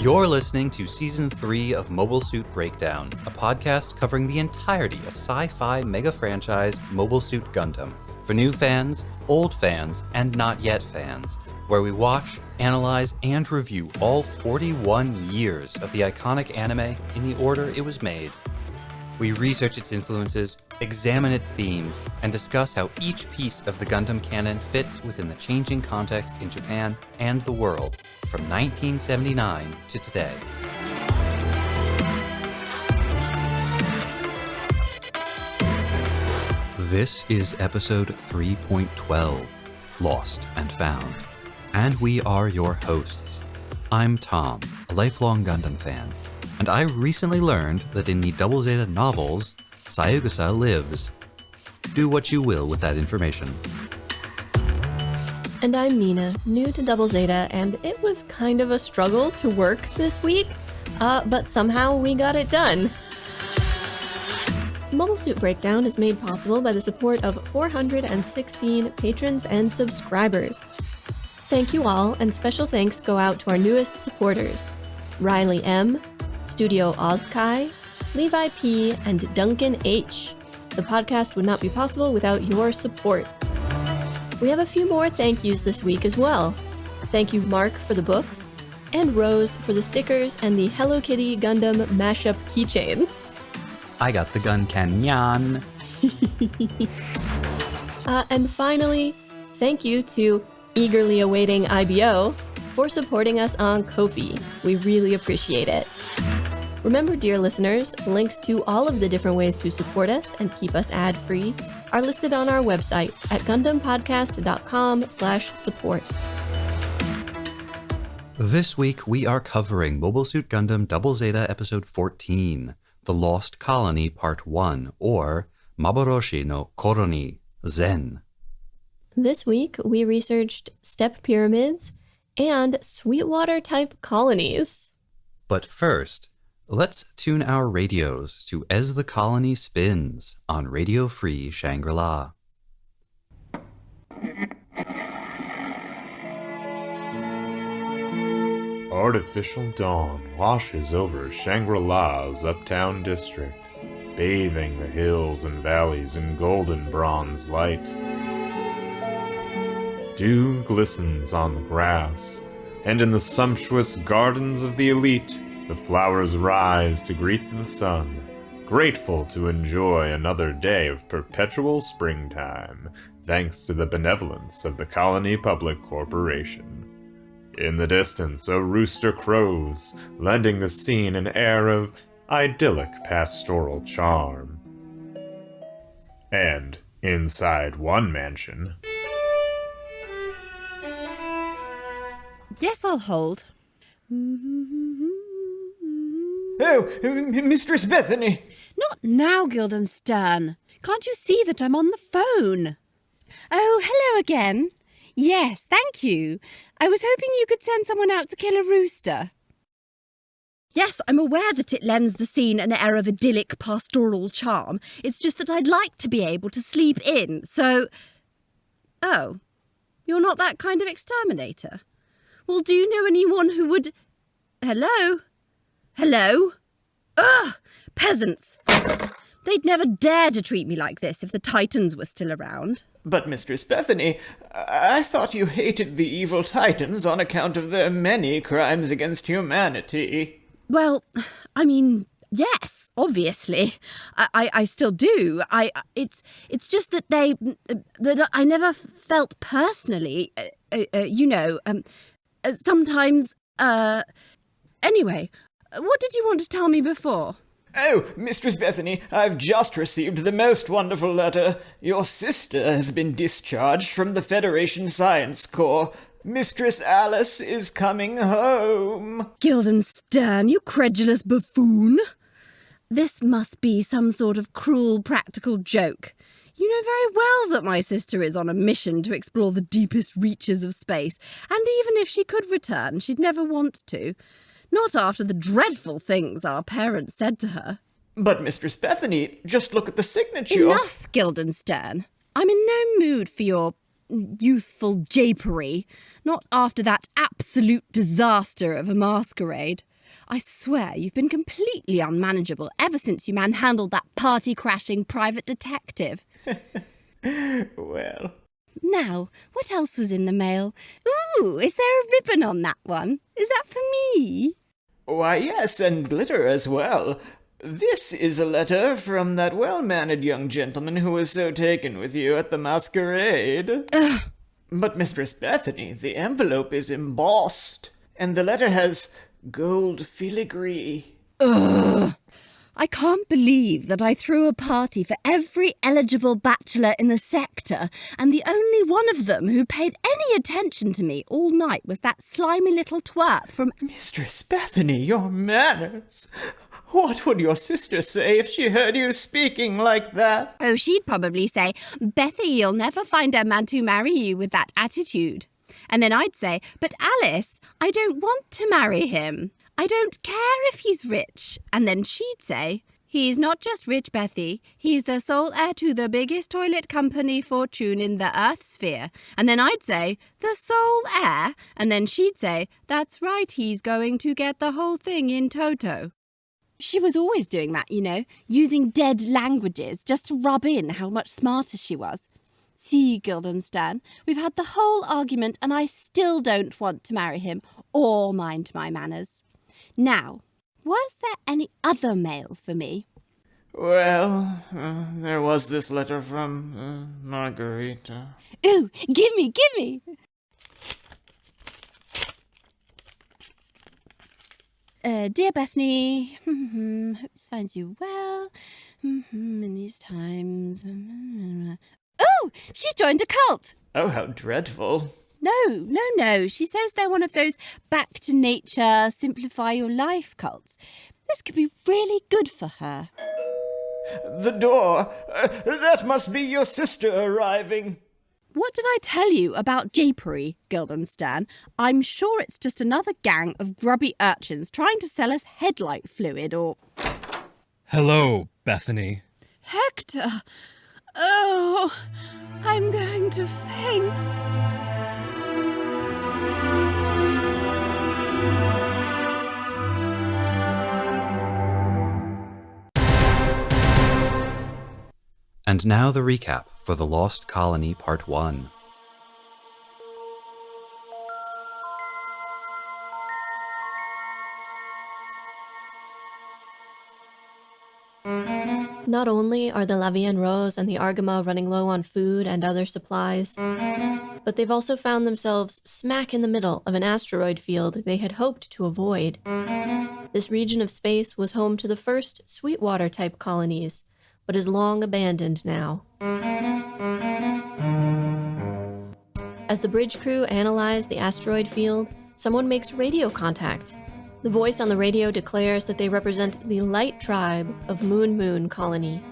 You're listening to Season 3 of Mobile Suit Breakdown, a podcast covering the entirety of sci-fi mega franchise Mobile Suit Gundam, for new fans, old fans, and not yet fans, where we watch, analyze, and review all 41 years of the iconic anime in the order it was made. We research its influences, examine its themes, and discuss how each piece of the Gundam canon fits within the changing context in Japan and the world, from 1979 to today. This is episode 3.12, Lost and Found, and we are your hosts. I'm Tom, a lifelong Gundam fan, and I recently learned that in the Double Zeta novels, Sayugasa lives. Do what you will with that information. And I'm Nina, new to Double Zeta, and it was kind of a struggle to work this week, but somehow we got it done. Mobile Suit Breakdown is made possible by the support of 416 patrons and subscribers. Thank you all, and special thanks go out to our newest supporters, Riley M., Studio Ozkai, Levi P., and Duncan H. The podcast would not be possible without your support. We have a few more thank yous this week as well. Thank you, Mark, for the books, and Rose for the stickers and the Hello Kitty Gundam mashup keychains. I got the gun canyon. And finally, thank you to eagerly awaiting IBO for supporting us on Ko-fi. We really appreciate it. Remember, dear listeners, links to all of the different ways to support us and keep us ad-free are listed on our website at gundampodcast.com/support. This week we are covering Mobile Suit Gundam Double Zeta Episode 14, The Lost Colony Part 1, or Maboroshi no Koroni, Zen. This week we researched step pyramids and Sweetwater-type colonies. But first, let's tune our radios to As the Colony Spins on Radio Free Shangri-La. Artificial dawn washes over Shangri-La's uptown district, bathing the hills and valleys in golden bronze light. Dew glistens on the grass, and in the sumptuous gardens of the elite, the flowers rise to greet the sun, grateful to enjoy another day of perpetual springtime, thanks to the benevolence of the Colony Public Corporation. In the distance, a rooster crows, lending the scene an air of idyllic pastoral charm. And inside one mansion... Yes, I'll hold. Oh, Mistress Bethany! Not now, Guildenstern. Can't you see that I'm on the phone? Oh, hello again. Yes, thank you. I was hoping you could send someone out to kill a rooster. Yes, I'm aware that it lends the scene an air of idyllic pastoral charm. It's just that I'd like to be able to sleep in, so... Oh, you're not that kind of exterminator? Well, do you know anyone who would... Hello? Hello? Ugh! Peasants! They'd never dare to treat me like this if the Titans were still around. But, Mistress Bethany, I thought you hated the evil Titans on account of their many crimes against humanity. Well, I mean, yes, obviously. I still do. It's just that that I never felt personally, sometimes, anyway, what did you want to tell me before? Oh, Mistress Bethany, I've just received the most wonderful letter. Your sister has been discharged from the Federation Science Corps. Mistress Alice is coming home. Guildenstern, you credulous buffoon. This must be some sort of cruel practical joke. You know very well that my sister is on a mission to explore the deepest reaches of space, and even if she could return, she'd never want to. Not after the dreadful things our parents said to her. But, Mistress Bethany, just look at the signature. Enough, Guildenstern. I'm in no mood for your youthful japery. Not after that absolute disaster of a masquerade. I swear you've been completely unmanageable ever since you manhandled that party-crashing private detective. Well... Now, what else was in the mail? Ooh, is there a ribbon on that one? Is that for me? Why, yes, and glitter as well. This is a letter from that well-mannered young gentleman who was so taken with you at the masquerade. Ugh. But, Mistress Bethany, the envelope is embossed, and the letter has gold filigree. Ugh. I can't believe that I threw a party for every eligible bachelor in the sector, and the only one of them who paid any attention to me all night was that slimy little twerp from... Mistress Bethany, your manners! What would your sister say if she heard you speaking like that? Oh, she'd probably say, Bethy, you'll never find a man to marry you with that attitude. And then I'd say, but Alice, I don't want to marry him. I don't care if he's rich. And then she'd say, he's not just rich, Bethy. He's the sole heir to the biggest toilet company fortune in the Earth sphere. And then I'd say, the sole heir? And then she'd say, that's right, he's going to get the whole thing in toto. She was always doing that, you know, using dead languages just to rub in how much smarter she was. See, Guildenstern, we've had the whole argument and I still don't want to marry him or mind my manners. Now, was there any other mail for me? Well, there was this letter from Margarita. Ooh, gimme! Dear Bethany, hope this finds you well in these times. Oh, she's joined a cult. Oh, how dreadful. No. She says they're one of those back to nature, simplify your life cults. This could be really good for her. The door! That must be your sister arriving. What did I tell you about japery, Guildenstern? I'm sure it's just another gang of grubby urchins trying to sell us headlight fluid or... Hello, Bethany. Hector! Oh, I'm going to faint. And now the recap for The Lost Colony Part 1. Not only are the La Vie en Rose and the Argama running low on food and other supplies, but they've also found themselves smack in the middle of an asteroid field they had hoped to avoid. This region of space was home to the first Sweetwater-type colonies, but is long abandoned now. As the bridge crew analyze the asteroid field, someone makes radio contact. The voice on the radio declares that they represent the Light Tribe of Moon Colony,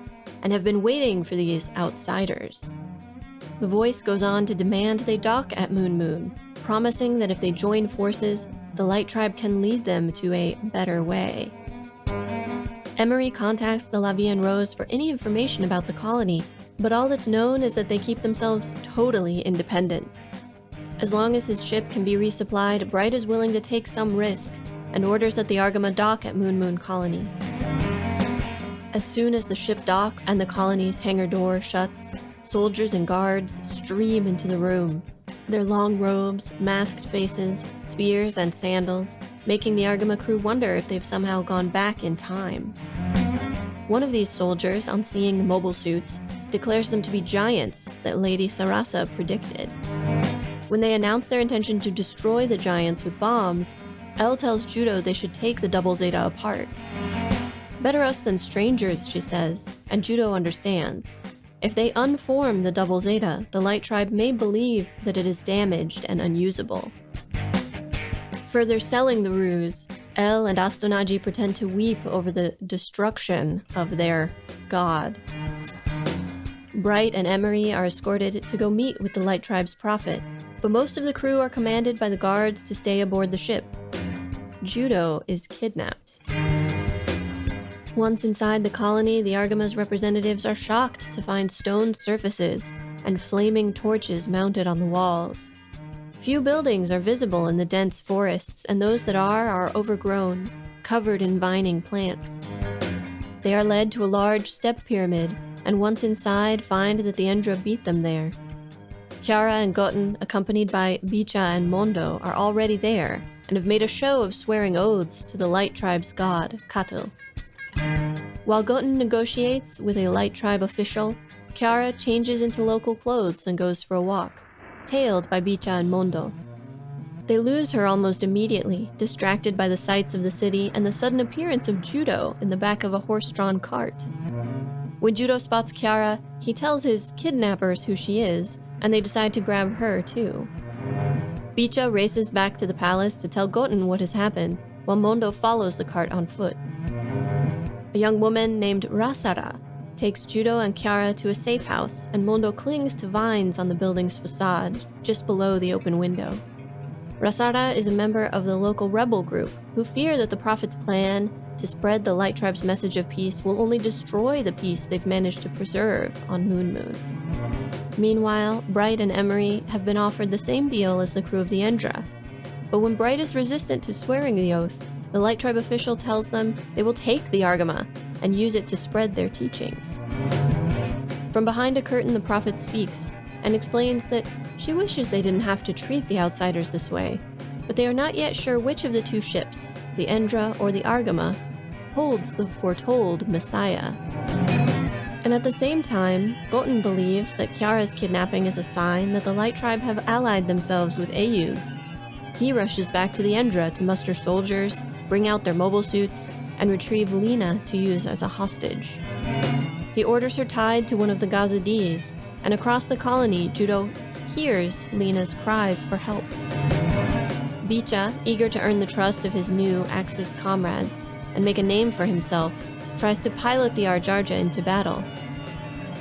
and have been waiting for these outsiders. The voice goes on to demand they dock at Moon, promising that if they join forces, the Light Tribe can lead them to a better way. Emery contacts the La Vie en Rose for any information about the colony, but all that's known is that they keep themselves totally independent. As long as his ship can be resupplied, Bright is willing to take some risk, and orders that the Argama dock at Moon Colony. As soon as the ship docks and the colony's hangar door shuts, soldiers and guards stream into the room. Their long robes, masked faces, spears and sandals, making the Argama crew wonder if they've somehow gone back in time. One of these soldiers, on seeing the mobile suits, declares them to be giants that Lady Sarasa predicted. When they announce their intention to destroy the giants with bombs, Elle tells Judo they should take the Double Zeta apart. Better us than strangers, she says, and Judo understands. If they unform the Double Zeta, the Light Tribe may believe that it is damaged and unusable. Further selling the ruse, Elle and Astonaji pretend to weep over the destruction of their god. Bright and Emery are escorted to go meet with the Light Tribe's prophet, but most of the crew are commanded by the guards to stay aboard the ship. Judo is kidnapped. Once inside the colony, the Argama's representatives are shocked to find stone surfaces and flaming torches mounted on the walls. Few buildings are visible in the dense forests, and those that are overgrown. covered in vining plants. They are led to a large step pyramid, and once inside, find that the Endra beat them there. Chiara and Goten, accompanied by Bicha and Mondo, are already there, and have made a show of swearing oaths to the Light Tribe's god, Katil. While Goten negotiates with a Light Tribe official, Chiara changes into local clothes and goes for a walk, tailed by Bicha and Mondo. They lose her almost immediately, distracted by the sights of the city and the sudden appearance of Judo in the back of a horse-drawn cart. When Judo spots Chiara, he tells his kidnappers who she is, and they decide to grab her too. Bicha races back to the palace to tell Goten what has happened, while Mondo follows the cart on foot. A young woman named Rasara takes Judo and Chiara to a safe house, and Mondo clings to vines on the building's facade, just below the open window. Rasara is a member of the local rebel group, who fear that the Prophet's plan to spread the Light Tribe's message of peace will only destroy the peace they've managed to preserve on Moon. Meanwhile, Bright and Emery have been offered the same deal as the crew of the Endra. But when Bright is resistant to swearing the oath, the Light Tribe official tells them they will take the Argama and use it to spread their teachings. From behind a curtain, the Prophet speaks and explains that she wishes they didn't have to treat the outsiders this way, but they are not yet sure which of the two ships, the Endra or the Argama, holds the foretold Messiah. And at the same time, Goten believes that Chiara's kidnapping is a sign that the Light Tribe have allied themselves with Ayu. He rushes back to the Endra to muster soldiers, bring out their mobile suits, and retrieve Lena to use as a hostage. He orders her tied to one of the Gazadis, and across the colony, Judo hears Lena's cries for help. Bicha, eager to earn the trust of his new Axis comrades and make a name for himself, tries to pilot the Arjarja into battle.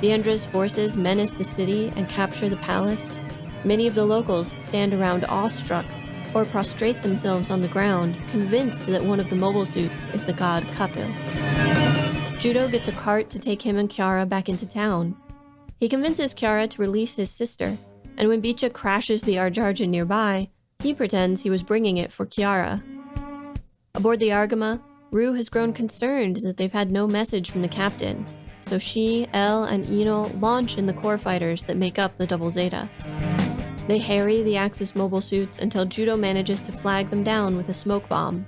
The Endra's forces menace the city and capture the palace. Many of the locals stand around awestruck or prostrate themselves on the ground, convinced that one of the mobile suits is the god Katil. Judo gets a cart to take him and Chiara back into town. He convinces Chiara to release his sister, and when Bicha crashes the Arjarja nearby, he pretends he was bringing it for Chiara. Aboard the Argama, Rue has grown concerned that they've had no message from the captain, so she, Elle, and Eno launch in the core fighters that make up the Double Zeta. They harry the Axis mobile suits until Judo manages to flag them down with a smoke bomb.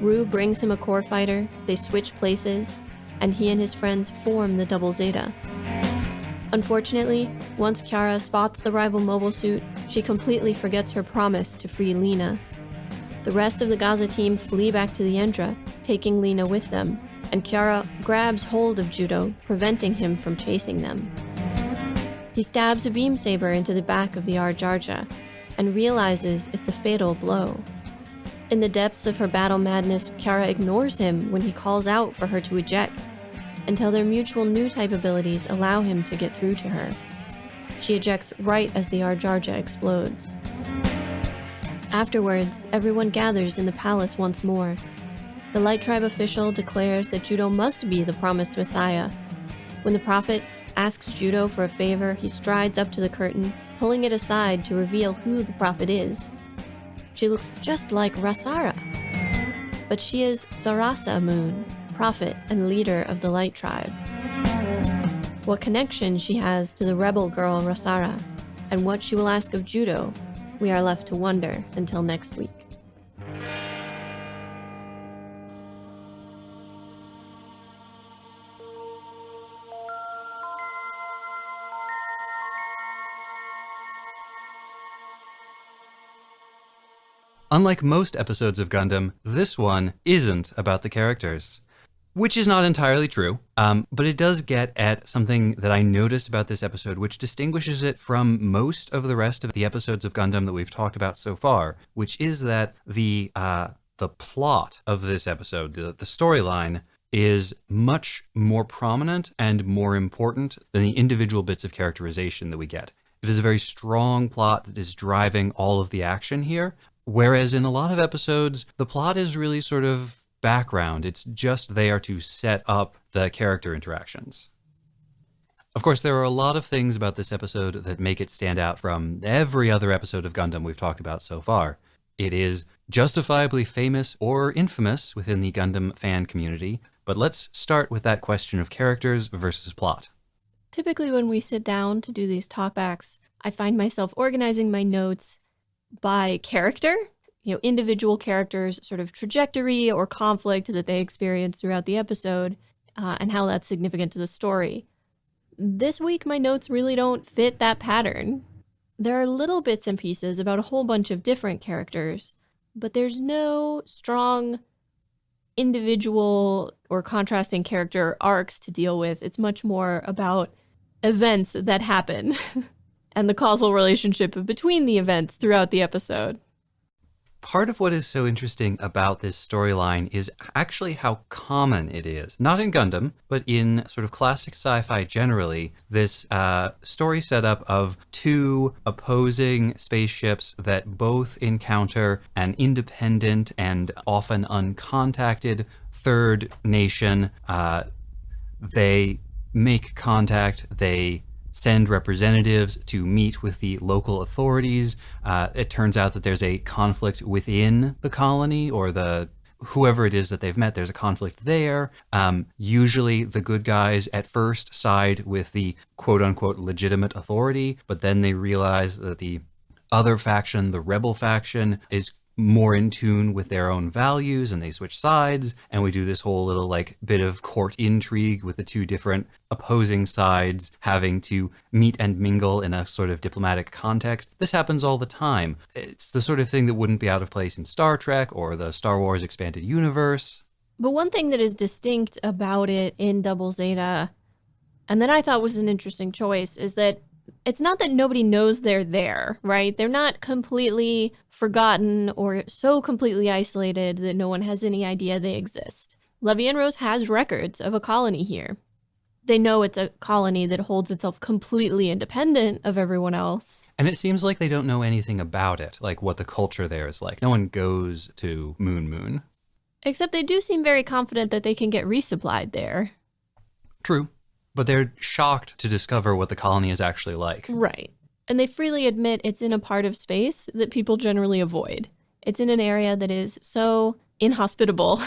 Rue brings him a core fighter, they switch places, and he and his friends form the Double Zeta. Unfortunately, once Chiara spots the rival mobile suit, she completely forgets her promise to free Lena. The rest of the Gaza team flee back to the Endra, taking Lena with them, and Chiara grabs hold of Judo, preventing him from chasing them. He stabs a beam saber into the back of the Arjarja, and realizes it's a fatal blow. In the depths of her battle madness, Chiara ignores him when he calls out for her to eject, until their mutual new type abilities allow him to get through to her. She ejects right as the Arjarja explodes. Afterwards, everyone gathers in the palace once more. The Light Tribe official declares that Judo must be the promised Messiah. When the Prophet asks Judo for a favor, he strides up to the curtain, pulling it aside to reveal who the Prophet is. She looks just like Rasara, but she is Sarasa Moon, Prophet and leader of the Light Tribe. What connection she has to the rebel girl Rasara, and what she will ask of Judo, we are left to wonder until next week. Unlike most episodes of Gundam, this one isn't about the characters. Which is not entirely true, but it does get at something that I noticed about this episode, which distinguishes it from most of the rest of the episodes of Gundam that we've talked about so far, which is that the plot of this episode, the storyline, is much more prominent and more important than the individual bits of characterization that we get. It is a very strong plot that is driving all of the action here, whereas in a lot of episodes, the plot is really sort of background. It's just there to set up the character interactions. Of course, there are a lot of things about this episode that make it stand out from every other episode of Gundam we've talked about so far. It is justifiably famous or infamous within the Gundam fan community, but let's start with that question of characters versus plot. Typically when we sit down to do these talkbacks, I find myself organizing my notes by character, individual characters' sort of trajectory or conflict that they experience throughout the episode, and how that's significant to the story. This week, my notes really don't fit that pattern. There are little bits and pieces about a whole bunch of different characters, but there's no strong individual or contrasting character arcs to deal with. It's much more about events that happen and the causal relationship between the events throughout the episode. Part of what is so interesting about this storyline is actually how common it is. Not in Gundam, but in sort of classic sci-fi generally, this story setup of two opposing spaceships that both encounter an independent and often uncontacted third nation. They make contact, they send representatives to meet with the local authorities. It turns out that there's a conflict within the colony, or whoever it is that they've met, there's a conflict there. Usually the good guys at first side with the quote-unquote legitimate authority, but then they realize that the other faction, the rebel faction, is more in tune with their own values, and they switch sides, and we do this whole little bit of court intrigue with the two different opposing sides having to meet and mingle in a sort of diplomatic context. This happens all the time. It's the sort of thing that wouldn't be out of place in Star Trek or the Star Wars expanded universe. But one thing that is distinct about it in Double Zeta, and that I thought was an interesting choice, is that it's not that nobody knows they're there, right? They're not completely forgotten or so completely isolated that no one has any idea they exist. Levy and Rose has records of a colony here. They know it's a colony that holds itself completely independent of everyone else. And it seems like they don't know anything about it, like what the culture there is like. No one goes to Moon. Except they do seem very confident that they can get resupplied there. True. But they're shocked to discover what the colony is actually like. Right. And they freely admit it's in a part of space that people generally avoid. It's in an area that is so inhospitable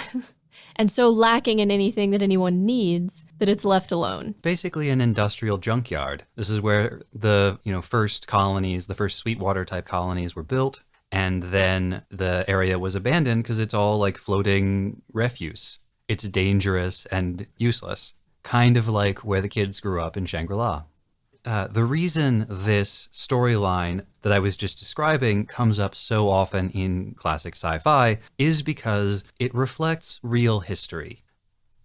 and so lacking in anything that anyone needs that it's left alone. Basically an industrial junkyard. This is where the, first colonies, the first Sweetwater type colonies were built. And then the area was abandoned because it's all like floating refuse. It's dangerous and useless. Kind of like where the kids grew up in Shangri-La. The reason this storyline that I was just describing comes up so often in classic sci-fi is because it reflects real history.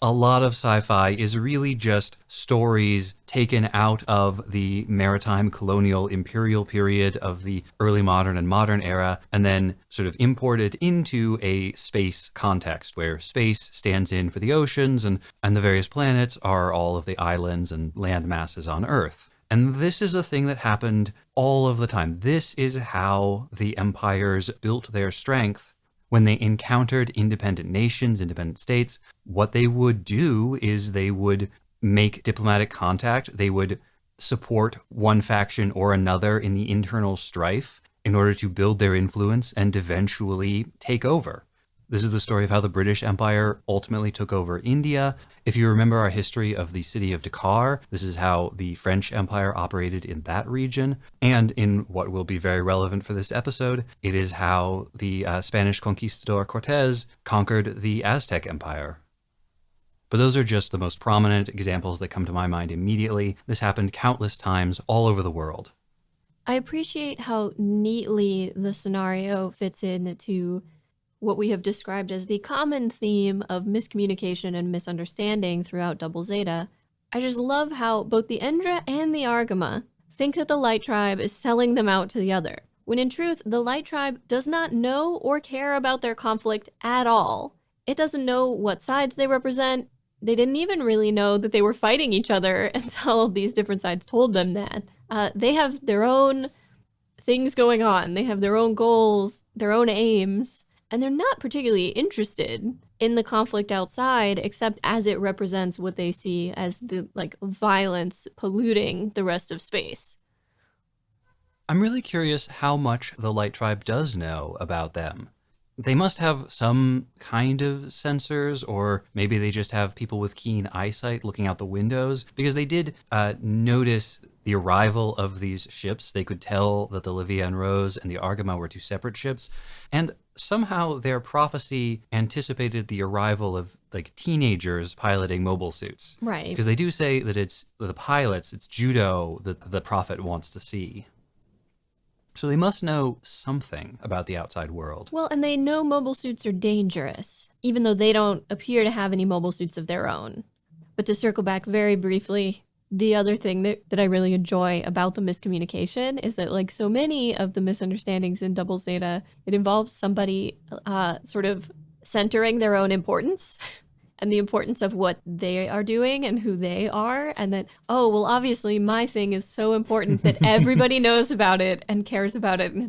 A lot of sci-fi is really just stories taken out of the maritime colonial imperial period of the early modern and modern era, and then sort of imported into a space context where space stands in for the oceans and the various planets are all of the islands and land masses on Earth. And this is a thing that happened all of the time. This is how the empires built their strength. When they encountered independent nations, independent states, what they would do is they would make diplomatic contact. They would support one faction or another in the internal strife in order to build their influence and eventually take over. This is the story of how the British Empire ultimately took over India. If you remember our history of the city of Dakar, this is how the French Empire operated in that region. And in what will be very relevant for this episode, it is how the Spanish conquistador Cortés conquered the Aztec Empire. But those are just the most prominent examples that come to my mind immediately. This happened countless times all over the world. I appreciate how neatly the scenario fits into what we have described as the common theme of miscommunication and misunderstanding throughout Double Zeta. I just love how both the Endra and the Argama think that the Light Tribe is selling them out to the other, when in truth, the Light Tribe does not know or care about their conflict at all. It doesn't know what sides they represent. They didn't even really know that they were fighting each other until these different sides told them that. They have their own things going on. They have their own goals, their own aims. And they're not particularly interested in the conflict outside, except as it represents what they see as the violence polluting the rest of space. I'm really curious how much the Light Tribe does know about them. They must have some kind of sensors, or maybe they just have people with keen eyesight looking out the windows, because they did notice the arrival of these ships. They could tell that the Livia and Rose and the Argama were two separate ships, and somehow their prophecy anticipated the arrival of like teenagers piloting mobile suits. Right. Because they do say that it's the pilots, it's Judo that the prophet wants to see. So they must know something about the outside world. Well, and they know mobile suits are dangerous, even though they don't appear to have any mobile suits of their own. But to circle back very briefly, the other thing that I really enjoy about the miscommunication is that, like so many of the misunderstandings in Double Zeta, it involves somebody sort of centering their own importance and the importance of what they are doing and who they are. And that, oh, well, obviously my thing is so important that everybody knows about it and cares about it. And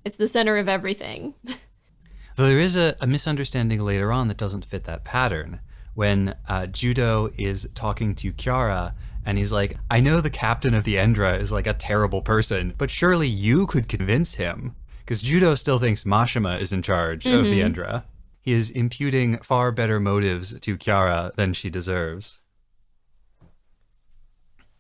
it's the center of everything. Though there is a misunderstanding later on that doesn't fit that pattern. When Judo is talking to Kiara, and he's like, I know the captain of the Endra is like a terrible person, but surely you could convince him. Because Judo still thinks Mashima is in charge of the Endra. He is imputing far better motives to Kiara than she deserves.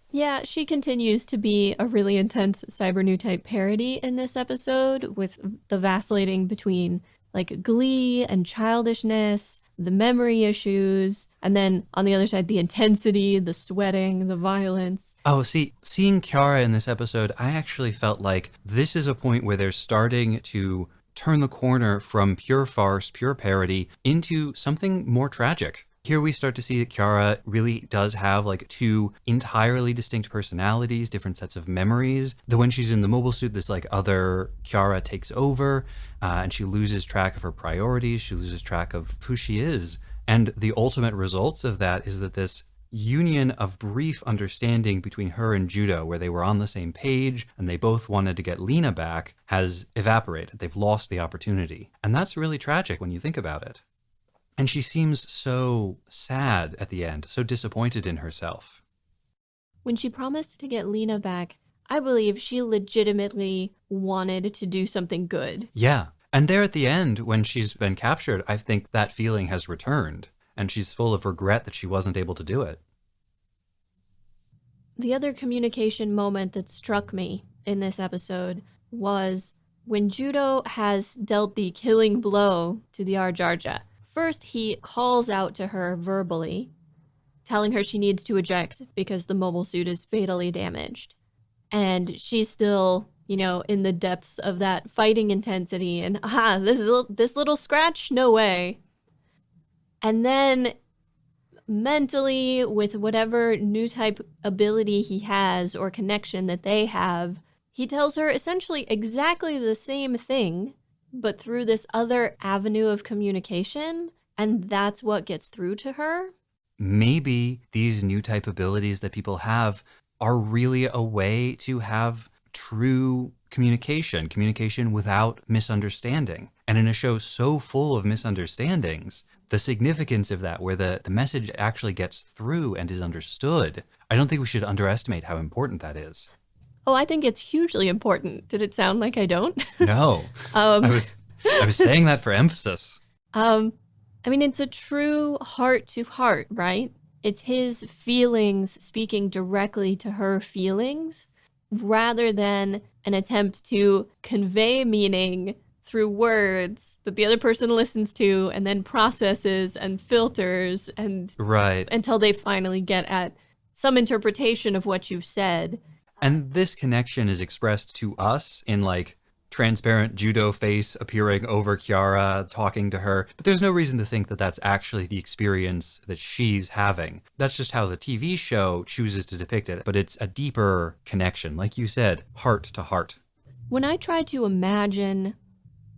Yeah, she continues to be a really intense Cyber New type parody in this episode, with the vacillating between like glee and childishness, the memory issues, and then on the other side, the intensity, the sweating, the violence. Oh, see, seeing Kiara in this episode, I actually felt like this is a point where they're starting to turn the corner from pure farce, pure parody, into something more tragic. Here we start to see that Kiara really does have like two entirely distinct personalities, different sets of memories. That when she's in the mobile suit, this like other Kiara takes over, and she loses track of her priorities. She loses track of who she is. And the ultimate results of that is that this union of brief understanding between her and Judo, where they were on the same page and they both wanted to get Lena back, has evaporated. They've lost the opportunity. And that's really tragic when you think about it. And she seems so sad at the end, so disappointed in herself. When she promised to get Lena back, I believe she legitimately wanted to do something good. Yeah. And there at the end, when she's been captured, I think that feeling has returned, and she's full of regret that she wasn't able to do it. The other communication moment that struck me in this episode was when Judo has dealt the killing blow to the Arjarja. First, he calls out to her verbally, telling her she needs to eject because the mobile suit is fatally damaged. And she's still, in the depths of that fighting intensity and, this little scratch? No way. And then mentally, with whatever new type ability he has or connection that they have, he tells her essentially exactly the same thing, but through this other avenue of communication, and that's what gets through to her. Maybe these new type abilities that people have are really a way to have true communication without misunderstanding. And in a show so full of misunderstandings, the significance of that, where the message actually gets through and is understood, I don't think we should underestimate how important that is. Oh, I think it's hugely important. Did it sound like I don't? No. I was saying that for emphasis. It's a true heart to heart, right? It's his feelings speaking directly to her feelings, rather than an attempt to convey meaning through words that the other person listens to and then processes and filters and right until they finally get at some interpretation of what you've said. And this connection is expressed to us in like transparent Judo face appearing over Kiara, talking to her. But there's no reason to think that that's actually the experience that she's having. That's just how the TV show chooses to depict it. But it's a deeper connection, like you said, heart to heart. When I try to imagine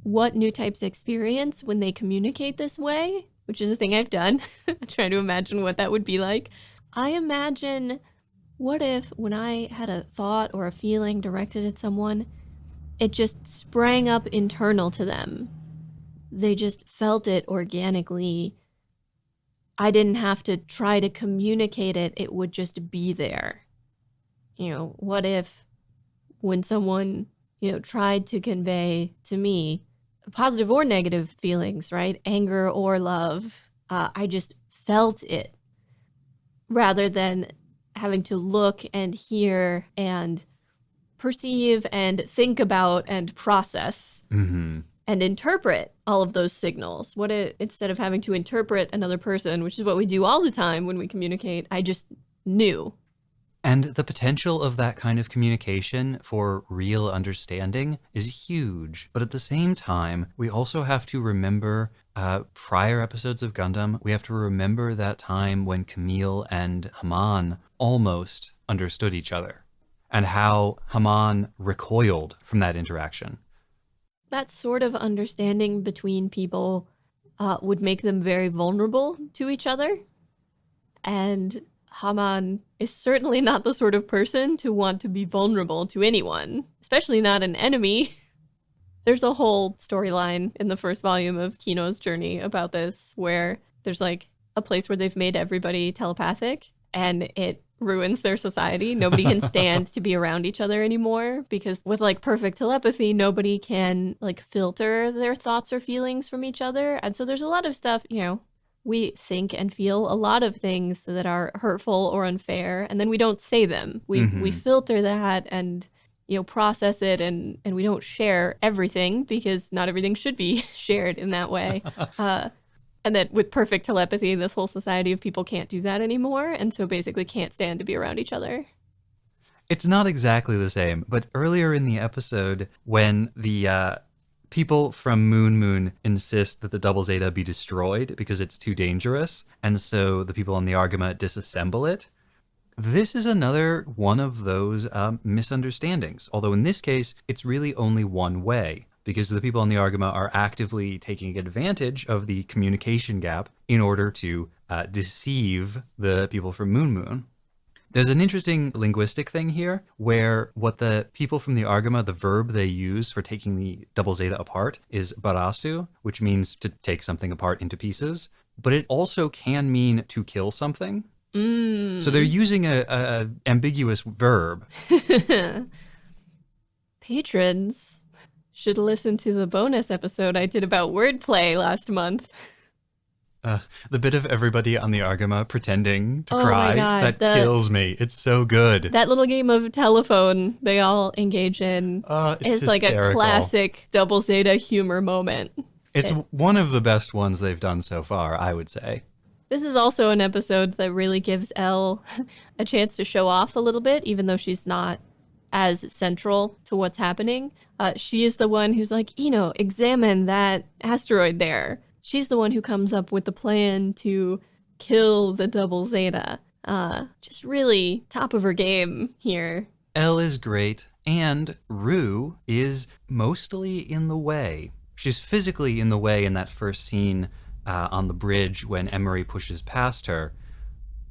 what new types experience when they communicate this way, which is a thing I've done, trying to imagine what that would be like, I imagine, what if when I had a thought or a feeling directed at someone, it just sprang up internal to them. They just felt it organically. I didn't have to try to communicate it. It would just be there. What if when someone, tried to convey to me positive or negative feelings, right? Anger or love. I just felt it rather than having to look and hear and perceive and think about and process and interpret all of those signals. Instead of having to interpret another person, which is what we do all the time when we communicate, I just knew. And the potential of that kind of communication for real understanding is huge. But at the same time, we also have to remember prior episodes of Gundam. We have to remember that time when Camille and Haman almost understood each other, and how Haman recoiled from that interaction. That sort of understanding between people would make them very vulnerable to each other. And Haman is certainly not the sort of person to want to be vulnerable to anyone, especially not an enemy. There's a whole storyline in the first volume of Kino's journey about this, where there's like a place where they've made everybody telepathic, and it ruins their society. Nobody can stand to be around each other anymore, because with like perfect telepathy, nobody can like filter their thoughts or feelings from each other. And so there's a lot of stuff, we think and feel a lot of things that are hurtful or unfair, and then we don't say them. We filter that and process it, and we don't share everything, because not everything should be shared in that way. And that with perfect telepathy, this whole society of people can't do that anymore, and so basically can't stand to be around each other. It's not exactly the same, but earlier in the episode, when the people from Moon insist that the Double Zeta be destroyed because it's too dangerous, and so the people on the Argama disassemble it, this is another one of those misunderstandings. Although in this case, it's really only one way, because the people on the Argama are actively taking advantage of the communication gap in order to deceive the people from Moon. There's an interesting linguistic thing here, where what the people from the Argama, the verb they use for taking the Double Zeta apart, is barasu, which means to take something apart into pieces, but it also can mean to kill something. So they're using a ambiguous verb. Patrons should listen to the bonus episode I did about wordplay last month. The bit of everybody on the Argama pretending to Oh cry, my God, that kills me. It's so good. That little game of telephone they all engage in is like a classic Double Zeta humor moment. It's one of the best ones they've done so far, I would say. This is also an episode that really gives Elle a chance to show off a little bit, even though she's not as central to what's happening. She is the one who's like, examine that asteroid there. She's the one who comes up with the plan to kill the Double Zeta. Just really top of her game here. Elle is great, and Rue is mostly in the way. She's physically in the way in that first scene on the bridge when Emery pushes past her.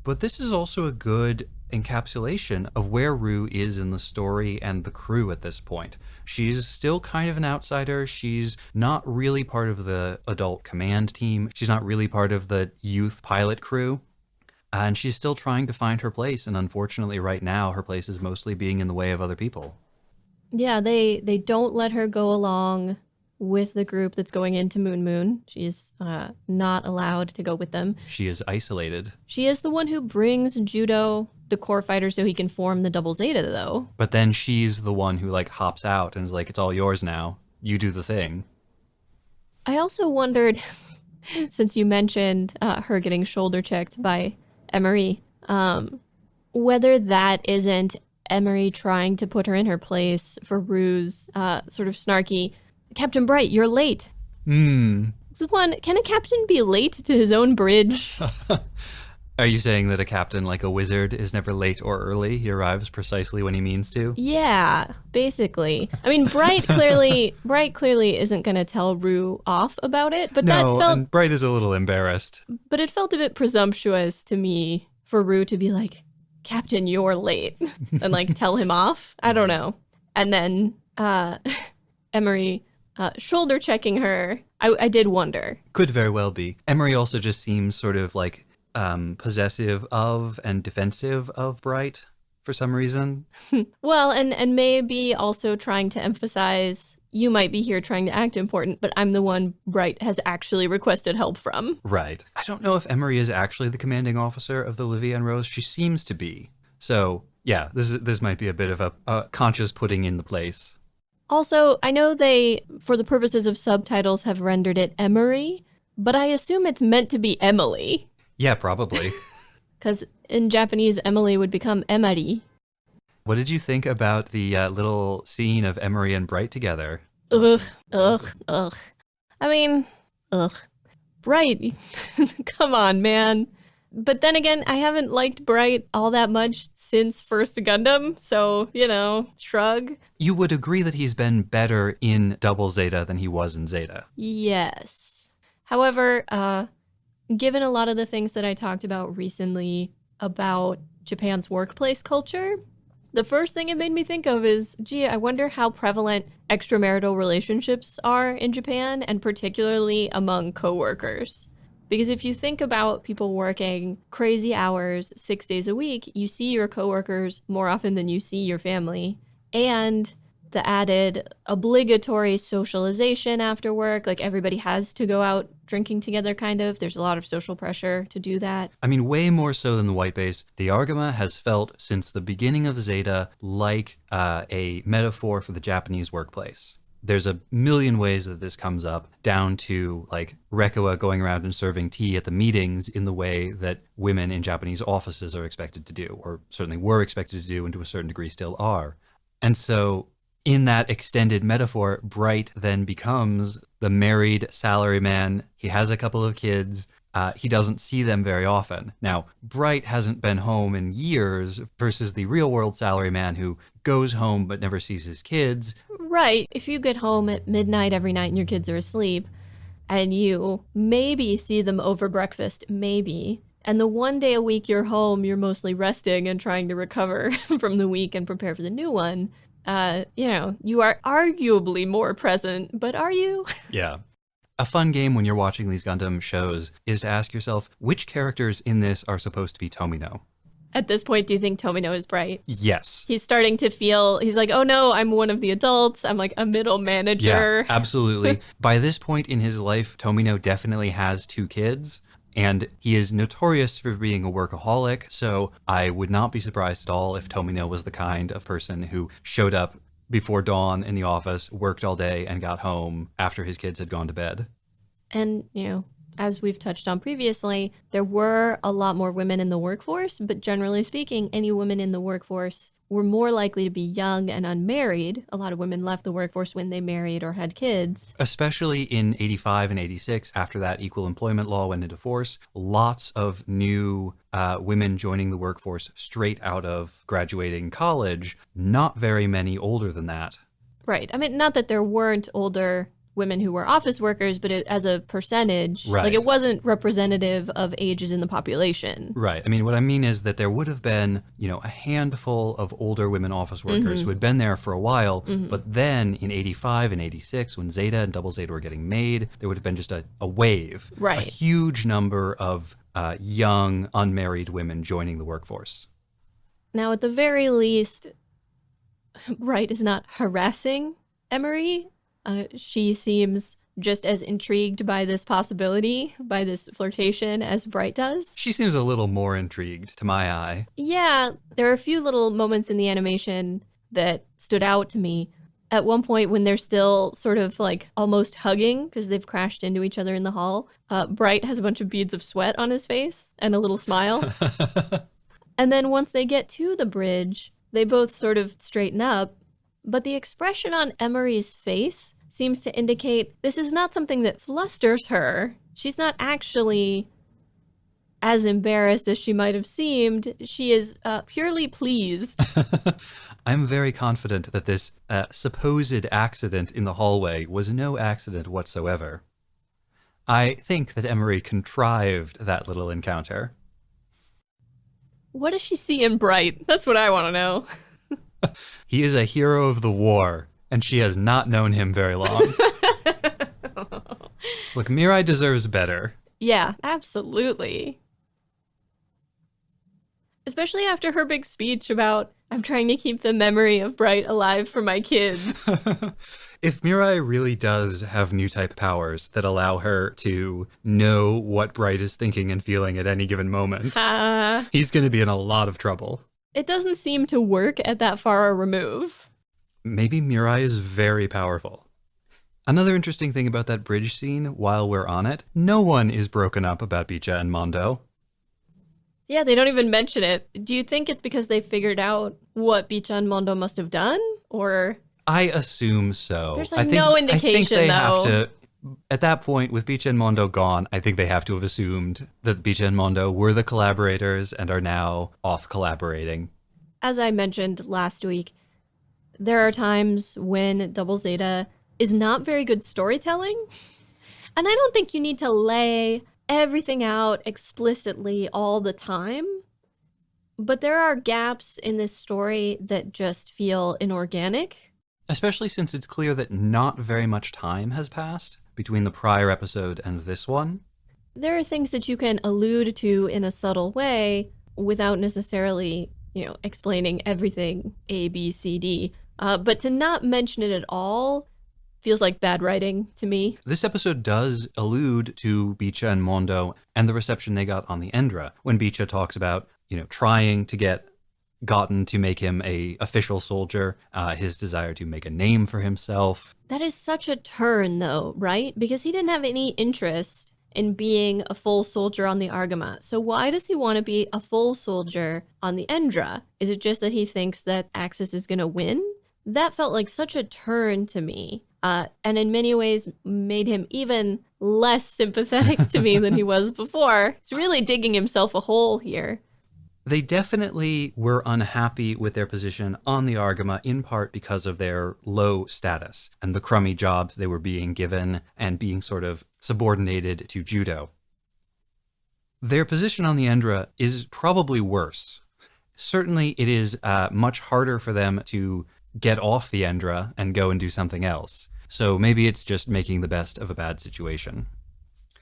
But this is also a good encapsulation of where Rue is in the story and the crew at this point. She's still kind of an outsider. She's not really part of the adult command team. She's not really part of the youth pilot crew. And she's still trying to find her place. And unfortunately, right now, her place is mostly being in the way of other people. Yeah, they don't let her go along with the group that's going into Moon. She's not allowed to go with them. She is isolated. She is the one who brings Judo, the core fighter, so he can form the Double Zeta, though. But then she's the one who hops out and is like, it's all yours now. You do the thing. I also wondered, since you mentioned her getting shoulder checked by Emery, whether that isn't Emery trying to put her in her place for Rue's sort of snarky, Captain Bright, you're late. Can a captain be late to his own bridge? Are you saying that a captain, like a wizard, is never late or early? He arrives precisely when he means to? Yeah, basically. I mean, Bright clearly isn't going to tell Rue off about it, but and Bright is a little embarrassed. But it felt a bit presumptuous to me for Rue to be like, Captain, you're late, and tell him off. I don't know. And then Emery shoulder checking her. I did wonder. Could very well be. Emery also just seems sort of possessive of and defensive of Bright for some reason. Well, and maybe also trying to emphasize you might be here trying to act important, but I'm the one Bright has actually requested help from. Right. I don't know if Emery is actually the commanding officer of the Livia and Rose. She seems to be. So, yeah, this might be a bit of a conscious putting in the place. Also, I know they, for the purposes of subtitles, have rendered it Emery, but I assume it's meant to be Emily. Yeah, probably. Because in Japanese, Emily would become Emari. What did you think about the little scene of Emery and Bright together? Ugh. I mean, Bright, come on, man. But then again, I haven't liked Bright all that much since First Gundam, so, shrug. You would agree that he's been better in Double Zeta than he was in Zeta. Yes. However, given a lot of the things that I talked about recently about Japan's workplace culture, the first thing it made me think of is, gee, I wonder how prevalent extramarital relationships are in Japan, and particularly among coworkers. Because if you think about people working crazy hours 6 days a week, you see your coworkers more often than you see your family. And the added obligatory socialization after work, like everybody has to go out drinking together, kind of. There's a lot of social pressure to do that. I mean, way more so than the White Base, the Argama has felt since the beginning of Zeta like a metaphor for the Japanese workplace. There's a million ways that this comes up, down to like Rekoa going around and serving tea at the meetings in the way that women in Japanese offices are expected to do, or certainly were expected to do, and to a certain degree still are. And so in that extended metaphor, Bright then becomes the married salaryman. He has a couple of kids. He doesn't see them very often. Now, Bright hasn't been home in years versus the real world salaryman who goes home but never sees his kids. Right. If you get home at midnight every night and your kids are asleep, and you maybe see them over breakfast, maybe, and the one day a week you're home, you're mostly resting and trying to recover from the week and prepare for the new one, you are arguably more present, but are you? Yeah. A fun game when you're watching these Gundam shows is to ask yourself, which characters in this are supposed to be Tomino? At this point, do you think Tomino is Bright? Yes. He's starting to feel, he's like, oh no, I'm one of the adults. I'm like a middle manager. Yeah, absolutely. By this point in his life, Tomino definitely has 2 kids, and he is notorious for being a workaholic, so I would not be surprised at all if Tomino was the kind of person who showed up before dawn in the office, worked all day, and got home after his kids had gone to bed. And, as we've touched on previously, there were a lot more women in the workforce, but generally speaking, any women in the workforce were more likely to be young and unmarried. A lot of women left the workforce when they married or had kids. Especially in 85 and 86, after that equal employment law went into force, lots of new women joining the workforce straight out of graduating college, not very many older than that. Right. I mean, not that there weren't older women who were office workers, but as a percentage, right. Like it wasn't representative of ages in the population. Right. I mean, what I mean is that there would have been, a handful of older women office workers who had been there for a while, but then in 85 and 86, when Zeta and Double Zeta were getting made, there would have been just a wave, right. A huge number of young, unmarried women joining the workforce. Now, at the very least, Bright is not harassing Emery. She seems just as intrigued by this possibility, by this flirtation, as Bright does. She seems a little more intrigued, to my eye. Yeah, there are a few little moments in the animation that stood out to me. At one point, when they're still sort of like almost hugging because they've crashed into each other in the hall, Bright has a bunch of beads of sweat on his face and a little smile. And then once they get to the bridge, they both sort of straighten up, but the expression on Emery's face seems to indicate this is not something that flusters her. She's not actually as embarrassed as she might have seemed. She is purely pleased. I'm very confident that this supposed accident in the hallway was no accident whatsoever. I think that Emery contrived that little encounter. What does she see in Bright? That's what I want to know. He is a hero of the war, and she has not known him very long. Look, Mirai deserves better. Yeah, absolutely. Especially after her big speech about, I'm trying to keep the memory of Bright alive for my kids. If Mirai really does have new type powers that allow her to know what Bright is thinking and feeling at any given moment, he's going to be in a lot of trouble. It doesn't seem to work at that far a remove. Maybe Mirai is very powerful. Another interesting thing about that bridge scene, while we're on it, no one is broken up about Bicha and Mondo. Yeah, they don't even mention it. Do you think it's because they figured out what Bicha and Mondo must have done? Or I assume so. There's no indication, I think they though. have to, at that point, with Bicha and Mondo gone, I think they have to have assumed that Bicha and Mondo were the collaborators and are now off collaborating. As I mentioned last week, there are times when Double Zeta is not very good storytelling. And I don't think you need to lay everything out explicitly all the time. But there are gaps in this story that just feel inorganic. Especially since it's clear that not very much time has passed between the prior episode and this one. There are things that you can allude to in a subtle way without necessarily, explaining everything A, B, C, D. But to not mention it at all feels like bad writing to me. This episode does allude to Bicha and Mondo and the reception they got on the Endra, when Bicha talks about, trying to get Gotten to make him a official soldier, his desire to make a name for himself. That is such a turn, though, right? Because he didn't have any interest in being a full soldier on the Argama. So why does he want to be a full soldier on the Endra? Is it just that he thinks that Axis is going to win? That felt like such a turn to me. And in many ways made him even less sympathetic to me than he was before. He's really digging himself a hole here. They definitely were unhappy with their position on the Argama, in part because of their low status and the crummy jobs they were being given and being sort of subordinated to Judo. Their position on the Endra is probably worse. Certainly it is much harder for them to get off the Endra and go and do something else. So maybe it's just making the best of a bad situation.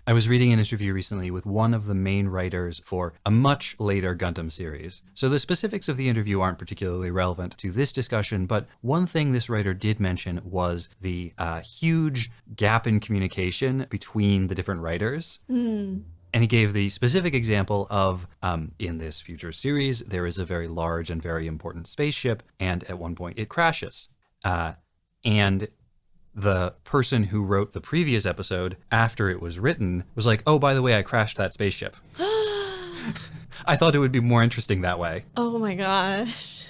I was reading an interview recently with one of the main writers for a much later Gundam series. So the specifics of the interview aren't particularly relevant to this discussion, but one thing this writer did mention was the huge gap in communication between the different writers. And he gave the specific example of, in this future series, there is a very large and very important spaceship, and at one point it crashes. And the person who wrote the previous episode, after it was written, was like, oh, by the way, I crashed that spaceship. I thought it would be more interesting that way. Oh my gosh.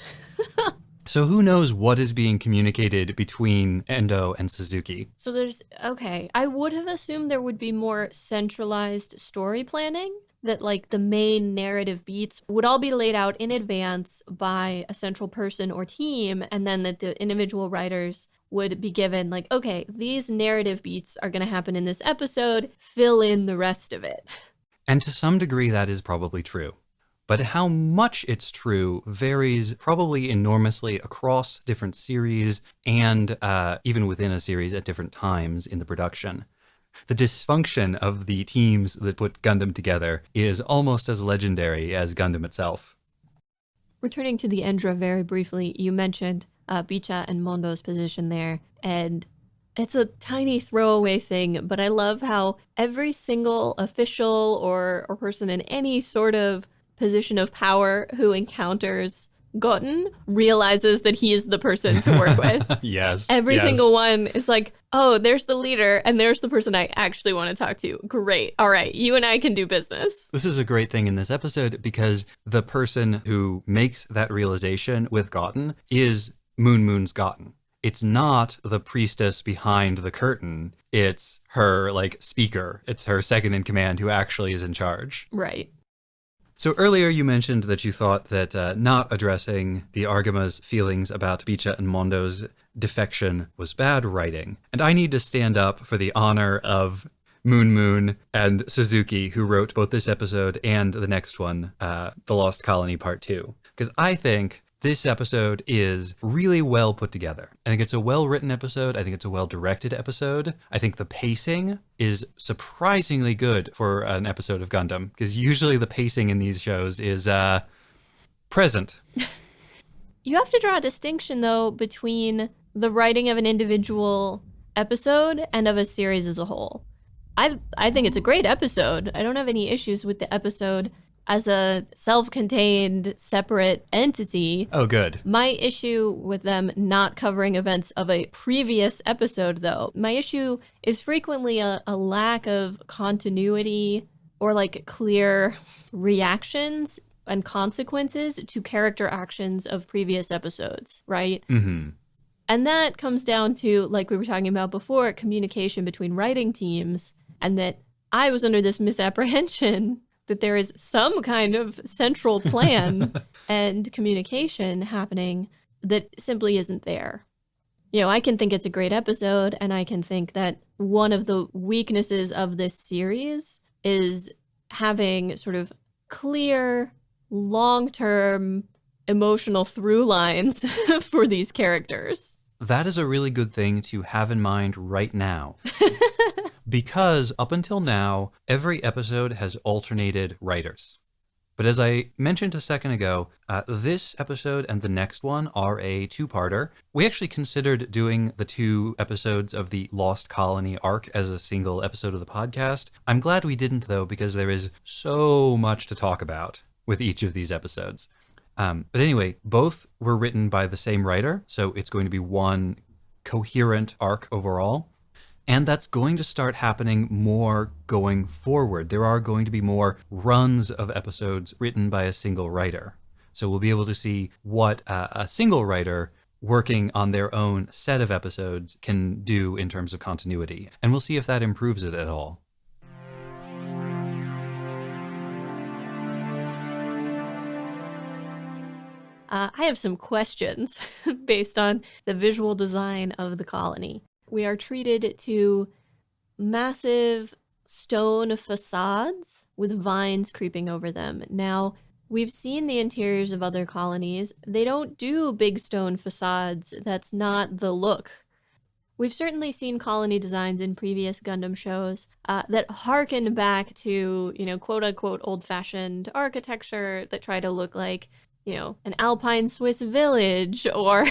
So who knows what is being communicated between Endo and Suzuki? So okay, I would have assumed there would be more centralized story planning, that like the main narrative beats would all be laid out in advance by a central person or team, and then that the individual writers would be given like, okay, these narrative beats are going to happen in this episode, fill in the rest of it. And to some degree that is probably true. But how much it's true varies probably enormously across different series and even within a series at different times in the production. The dysfunction of the teams that put Gundam together is almost as legendary as Gundam itself. Returning to the Endra very briefly, you mentioned Bicha and Mondo's position there, and it's a tiny throwaway thing, but I love how every single official or person in any sort of position of power who encounters Goten realizes that he is the person to work with. Yes. Every single one is like, oh, there's the leader and there's the person I actually want to talk to. Great. All right. You and I can do business. This is a great thing in this episode because the person who makes that realization with Goten is Moon's Goten. It's not the priestess behind the curtain. It's her speaker. It's her second in command who actually is in charge. Right. So earlier you mentioned that you thought that not addressing the Argama's feelings about Bicha and Mondo's defection was bad writing. And I need to stand up for the honor of Moon and Suzuki, who wrote both this episode and the next one, The Lost Colony Part 2. Because I think this episode is really well put together. I think it's a well-written episode. I think it's a well-directed episode. I think the pacing is surprisingly good for an episode of Gundam, because usually the pacing in these shows is Present. You have to draw a distinction, though, between the writing of an individual episode and of a series as a whole. I think it's a great episode. I don't have any issues with the episode as a self-contained, separate entity. Oh, good. My issue with them not covering events of a previous episode, though, my issue is frequently a lack of continuity or like clear reactions and consequences to character actions of previous episodes, right? Mm-hmm. And that comes down to, like we were talking about before, communication between writing teams, and that I was under this misapprehension that there is some kind of central plan and communication happening that simply isn't there. You know, I can think it's a great episode, and I can think that one of the weaknesses of this series is having sort of clear, long-term emotional through lines for these characters. That is a really good thing to have in mind right now. Because up until now, every episode has alternated writers. But as I mentioned a second ago, this episode and the next one are a two-parter. We actually considered doing the 2 episodes of the Lost Colony arc as a single episode of the podcast. I'm glad we didn't, though, because there is so much to talk about with each of these episodes. But anyway, both were written by the same writer, so it's going to be one coherent arc overall. And that's going to start happening more going forward. There are going to be more runs of episodes written by a single writer. So we'll be able to see what a single writer working on their own set of episodes can do in terms of continuity. And we'll see if that improves it at all. I have some questions based on the visual design of the colony. We are treated to massive stone facades with vines creeping over them. Now, we've seen the interiors of other colonies. They don't do big stone facades. That's not the look. We've certainly seen colony designs in previous Gundam shows that harken back to, you know, quote-unquote old-fashioned architecture that try to look like, you know, an Alpine Swiss village or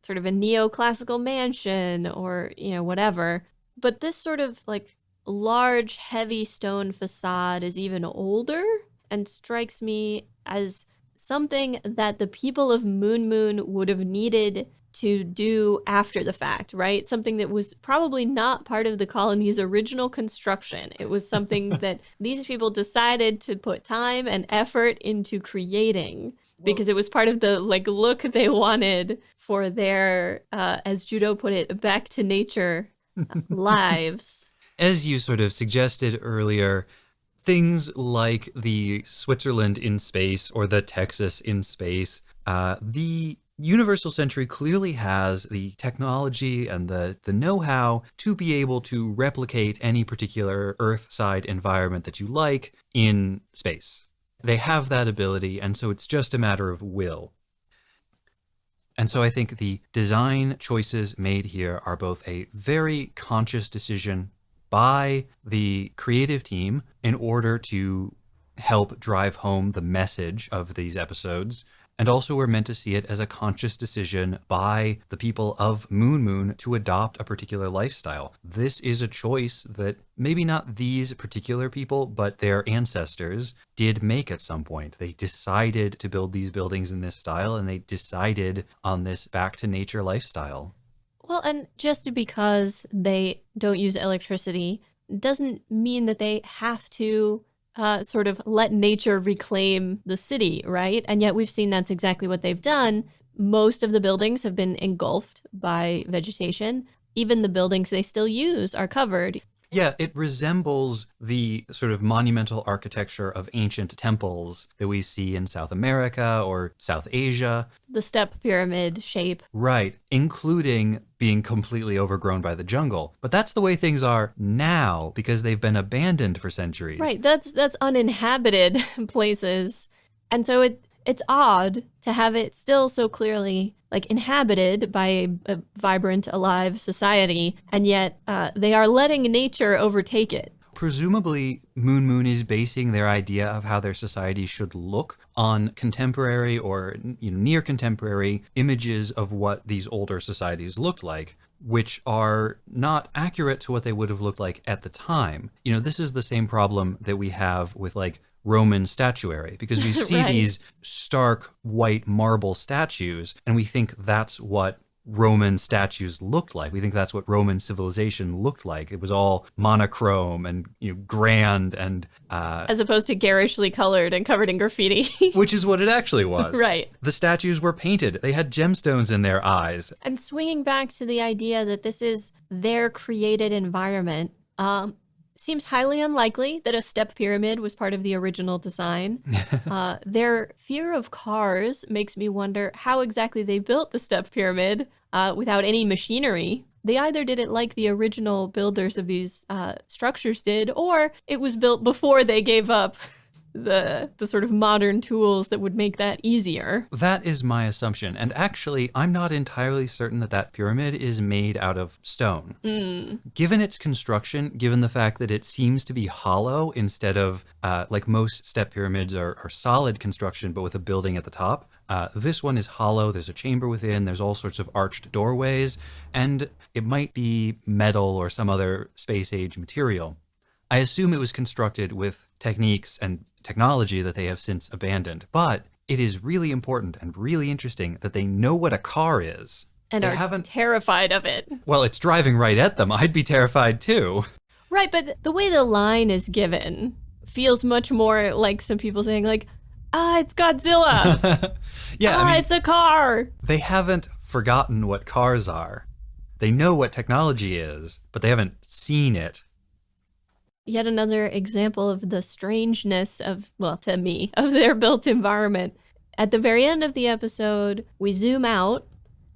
sort of a neoclassical mansion or, you know, whatever. But this sort of like large, heavy stone facade is even older and strikes me as something that the people of Moon Moon would have needed to do after the fact, right? Something that was probably not part of the colony's original construction. It was something that these people decided to put time and effort into creating because it was part of the like look they wanted for their, as Judo put it, back to nature lives. As you sort of suggested earlier, things like the Switzerland in space or the Texas in space, the Universal Century clearly has the technology and the know-how to be able to replicate any particular Earth-side environment that you like in space. They have that ability, and so it's just a matter of will. And so I think the design choices made here are both a very conscious decision by the creative team in order to help drive home the message of these episodes, and also we're meant to see it as a conscious decision by the people of Moon Moon to adopt a particular lifestyle. This is a choice that maybe not these particular people, but their ancestors did make at some point. They decided to build these buildings in this style, and they decided on this back to nature lifestyle. Well, and just because they don't use electricity doesn't mean that they have to sort of let nature reclaim the city, right? And yet we've seen that's exactly what they've done. Most of the buildings have been engulfed by vegetation. Even the buildings they still use are covered. Yeah, it resembles the sort of monumental architecture of ancient temples that we see in South America or South Asia. The step pyramid shape. Right, including being completely overgrown by the jungle. But that's the way things are now because they've been abandoned for centuries. Right, that's uninhabited places. And so it's odd to have it still so clearly like inhabited by a vibrant, alive society, and yet they are letting nature overtake it. Presumably, Moon Moon is basing their idea of how their society should look on contemporary or near contemporary images of what these older societies looked like, which are not accurate to what they would have looked like at the time. This is the same problem that we have with like Roman statuary, because we see Right. these stark white marble statues and we think that's what Roman statues looked like. We think that's what Roman civilization looked like. It was all monochrome and grand and As opposed to garishly colored and covered in graffiti. which is what it actually was. Right. The statues were painted. They had gemstones in their eyes. And swinging back to the idea that this is their created environment, seems highly unlikely that a step pyramid was part of the original design. Their fear of cars makes me wonder how exactly they built the step pyramid without any machinery. They either did it like the original builders of these structures did, or it was built before they gave up the sort of modern tools that would make that easier. That is my assumption. And actually, I'm not entirely certain that that pyramid is made out of stone. Given its construction, given the fact that it seems to be hollow instead of, like most step pyramids are solid construction, but with a building at the top, this one is hollow. There's a chamber within. There's all sorts of arched doorways. And it might be metal or some other space-age material. I assume it was constructed with techniques and technology that they have since abandoned, but it is really important and really interesting that they know what a car is. And They are haven't- terrified of it. Well, it's driving right at them. I'd be terrified too. Right, but the way the line is given feels much more like some people saying like, it's Godzilla. Yeah, I mean, It's a car. they haven't forgotten what cars are. They know what technology is, but they haven't seen it. Yet another example of the strangeness of, well, to me, of their built environment. At the very end of the episode, we zoom out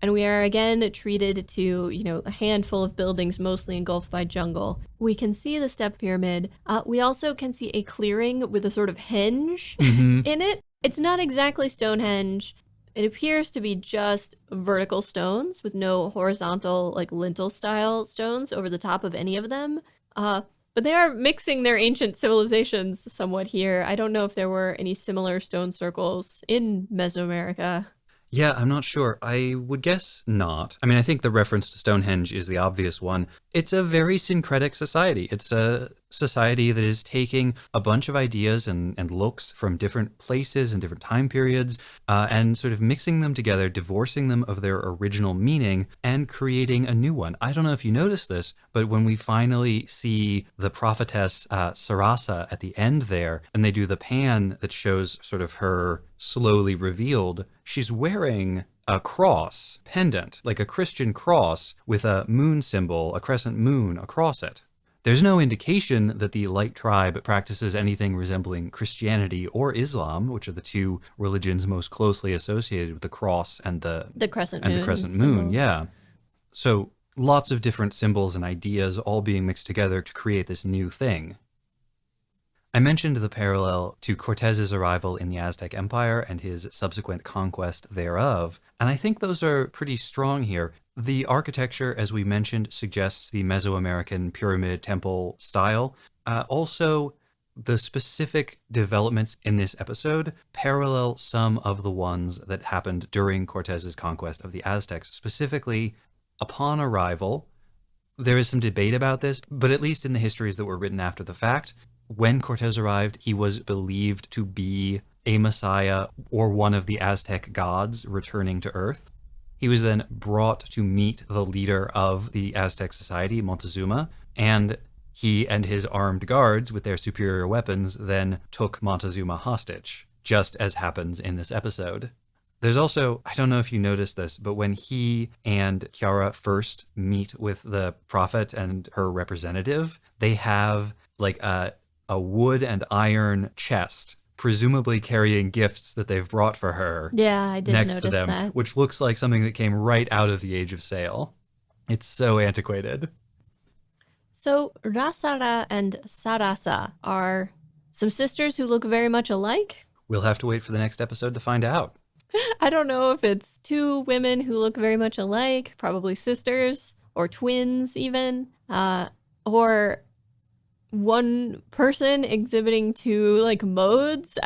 and we are again treated to, a handful of buildings mostly engulfed by jungle. We can see the step pyramid. We also can see a clearing with a sort of henge in it. It's not exactly Stonehenge. It appears to be just vertical stones with no horizontal, like lintel style stones over the top of any of them. But they are mixing their ancient civilizations somewhat here. I don't know if there were any similar stone circles in Mesoamerica. Yeah, I'm not sure. I would guess not. I mean, I think the reference to Stonehenge is the obvious one. It's a very syncretic society. It's a society that is taking a bunch of ideas and looks from different places and different time periods and sort of mixing them together, divorcing them of their original meaning and creating a new one. I don't know if you noticed this, but when we finally see the prophetess Sarasa at the end there, and they do the pan that shows sort of her slowly revealed, she's wearing a cross pendant, like a Christian cross with a moon symbol, a crescent moon across it. There's no indication that the Light Tribe practices anything resembling Christianity or Islam, which are the two religions most closely associated with the cross and the crescent and moon. the crescent symbol. moon. Yeah. So lots of different symbols and ideas all being mixed together to create this new thing. I mentioned the parallel to Cortez's arrival in the Aztec Empire and his subsequent conquest thereof, and I think those are pretty strong here. The architecture, as we mentioned, suggests the Mesoamerican pyramid temple style. Also, the specific developments in this episode parallel some of the ones that happened during Cortez's conquest of the Aztecs. Specifically, upon arrival, there is some debate about this, but at least in the histories that were written after the fact, when Cortez arrived, he was believed to be a messiah or one of the Aztec gods returning to Earth. He was then brought to meet the leader of the Aztec society, Montezuma, and he and his armed guards with their superior weapons then took Montezuma hostage, just as happens in this episode. There's also, I don't know if you noticed this, but when he and Kiara first meet with the prophet and her representative, they have like a wood and iron chest, presumably carrying gifts that they've brought for her. Yeah, I did next notice to them, that. which looks like something that came right out of the Age of Sail. It's so antiquated. So Rasara and Sarasa are some sisters who look very much alike. We'll have to wait for the next episode to find out. I don't know if it's two women who look very much alike, probably sisters or twins even, or one person exhibiting two, like, modes.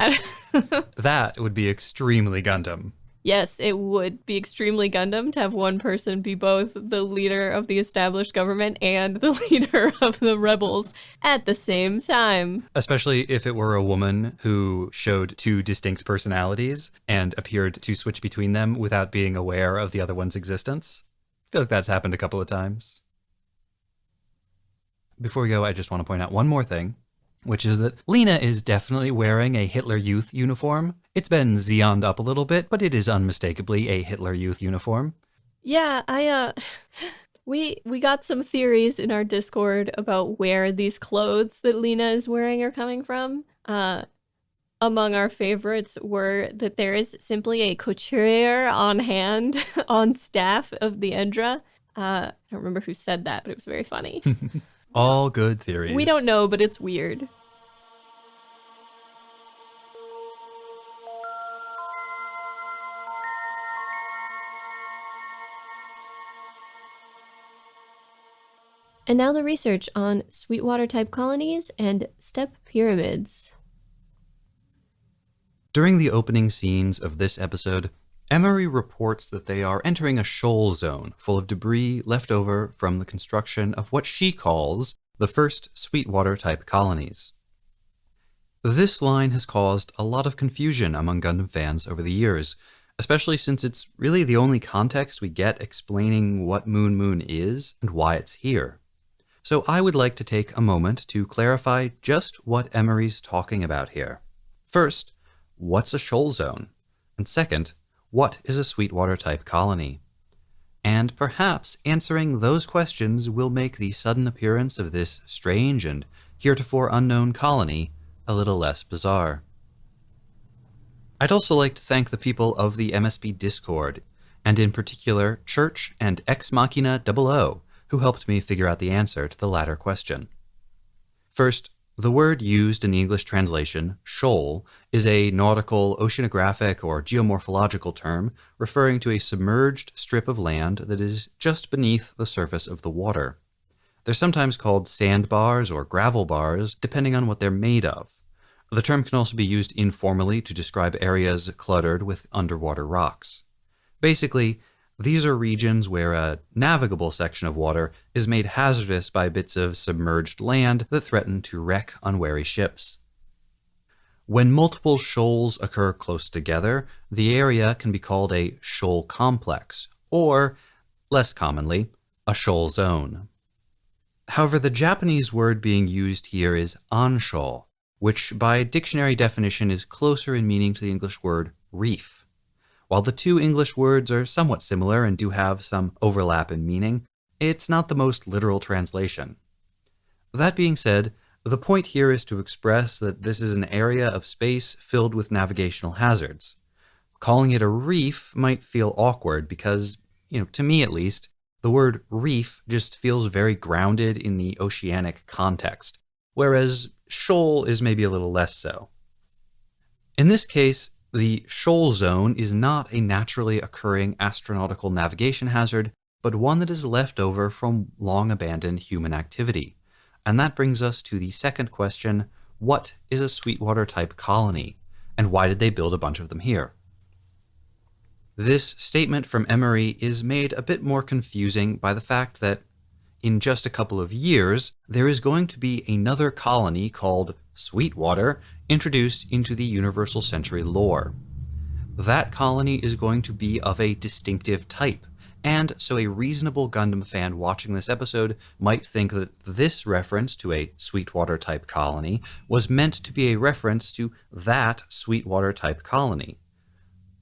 That would be extremely Gundam. Yes, it would be extremely Gundam to have one person be both the leader of the established government and the leader of the rebels at the same time. Especially if it were a woman who showed two distinct personalities and appeared to switch between them without being aware of the other one's existence. I feel like that's happened a couple of times. Before we go, I just want to point out one more thing, which is that Lena is definitely wearing a Hitler Youth uniform. It's been Xeoned up a little bit, but it is unmistakably a Hitler Youth uniform. Yeah, we got some theories in our Discord about where these clothes that Lena is wearing are coming from. Among our favorites were that there is simply a couturier on hand on staff of the Endra. I don't remember who said that, but it was very funny. All good theories. We don't know, but it's weird. And now the research on Sweetwater-type colonies and step pyramids. During the opening scenes of this episode, Emery reports that they are entering a shoal zone full of debris left over from the construction of what she calls the first Sweetwater-type colonies. This line has caused a lot of confusion among Gundam fans over the years, especially since it's really the only context we get explaining what Moon Moon is and why it's here. So I would like to take a moment to clarify just what Emery's talking about here. First, what's a shoal zone? And second, what is a Sweetwater-type colony? And perhaps answering those questions will make the sudden appearance of this strange and heretofore unknown colony a little less bizarre. I'd also like to thank the people of the MSB Discord, and in particular Church and Ex Machina 00, who helped me figure out the answer to the latter question. First, the word used in the English translation, shoal, is a nautical, oceanographic, or geomorphological term referring to a submerged strip of land that is just beneath the surface of the water. They're sometimes called sandbars or gravel bars, depending on what they're made of. The term can also be used informally to describe areas cluttered with underwater rocks. Basically, these are regions where a navigable section of water is made hazardous by bits of submerged land that threaten to wreck unwary ships. When multiple shoals occur close together, the area can be called a shoal complex, or, less commonly, a shoal zone. However, the Japanese word being used here is anshoal, which by dictionary definition is closer in meaning to the English word reef. While the two English words are somewhat similar and do have some overlap in meaning, it's not the most literal translation. That being said, the point here is to express that this is an area of space filled with navigational hazards. Calling it a reef might feel awkward because, to me at least, the word reef just feels very grounded in the oceanic context, whereas shoal is maybe a little less so. In this case, the shoal zone is not a naturally occurring astronautical navigation hazard, but one that is left over from long-abandoned human activity. And that brings us to the second question, what is a Sweetwater-type colony, and why did they build a bunch of them here? This statement from Emery is made a bit more confusing by the fact that in just a couple of years, there is going to be another colony called Sweetwater introduced into the Universal Century lore. That colony is going to be of a distinctive type, and so a reasonable Gundam fan watching this episode might think that this reference to a Sweetwater-type colony was meant to be a reference to that Sweetwater-type colony.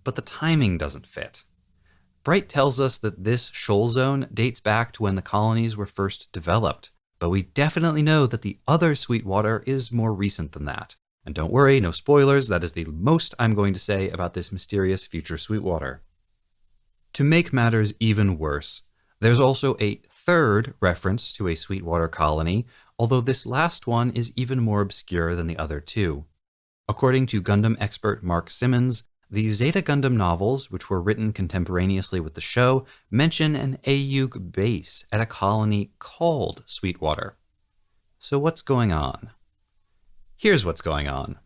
But the timing doesn't fit. Bright tells us that this shoal zone dates back to when the colonies were first developed, but we definitely know that the other Sweetwater is more recent than that. And don't worry, no spoilers, that is the most I'm going to say about this mysterious future Sweetwater. To make matters even worse, there's also a third reference to a Sweetwater colony, although this last one is even more obscure than the other two. According to Gundam expert Mark Simmons, the Zeta Gundam novels, which were written contemporaneously with the show, mention an AUG base at a colony called Sweetwater. So what's going on? Here's what's going on.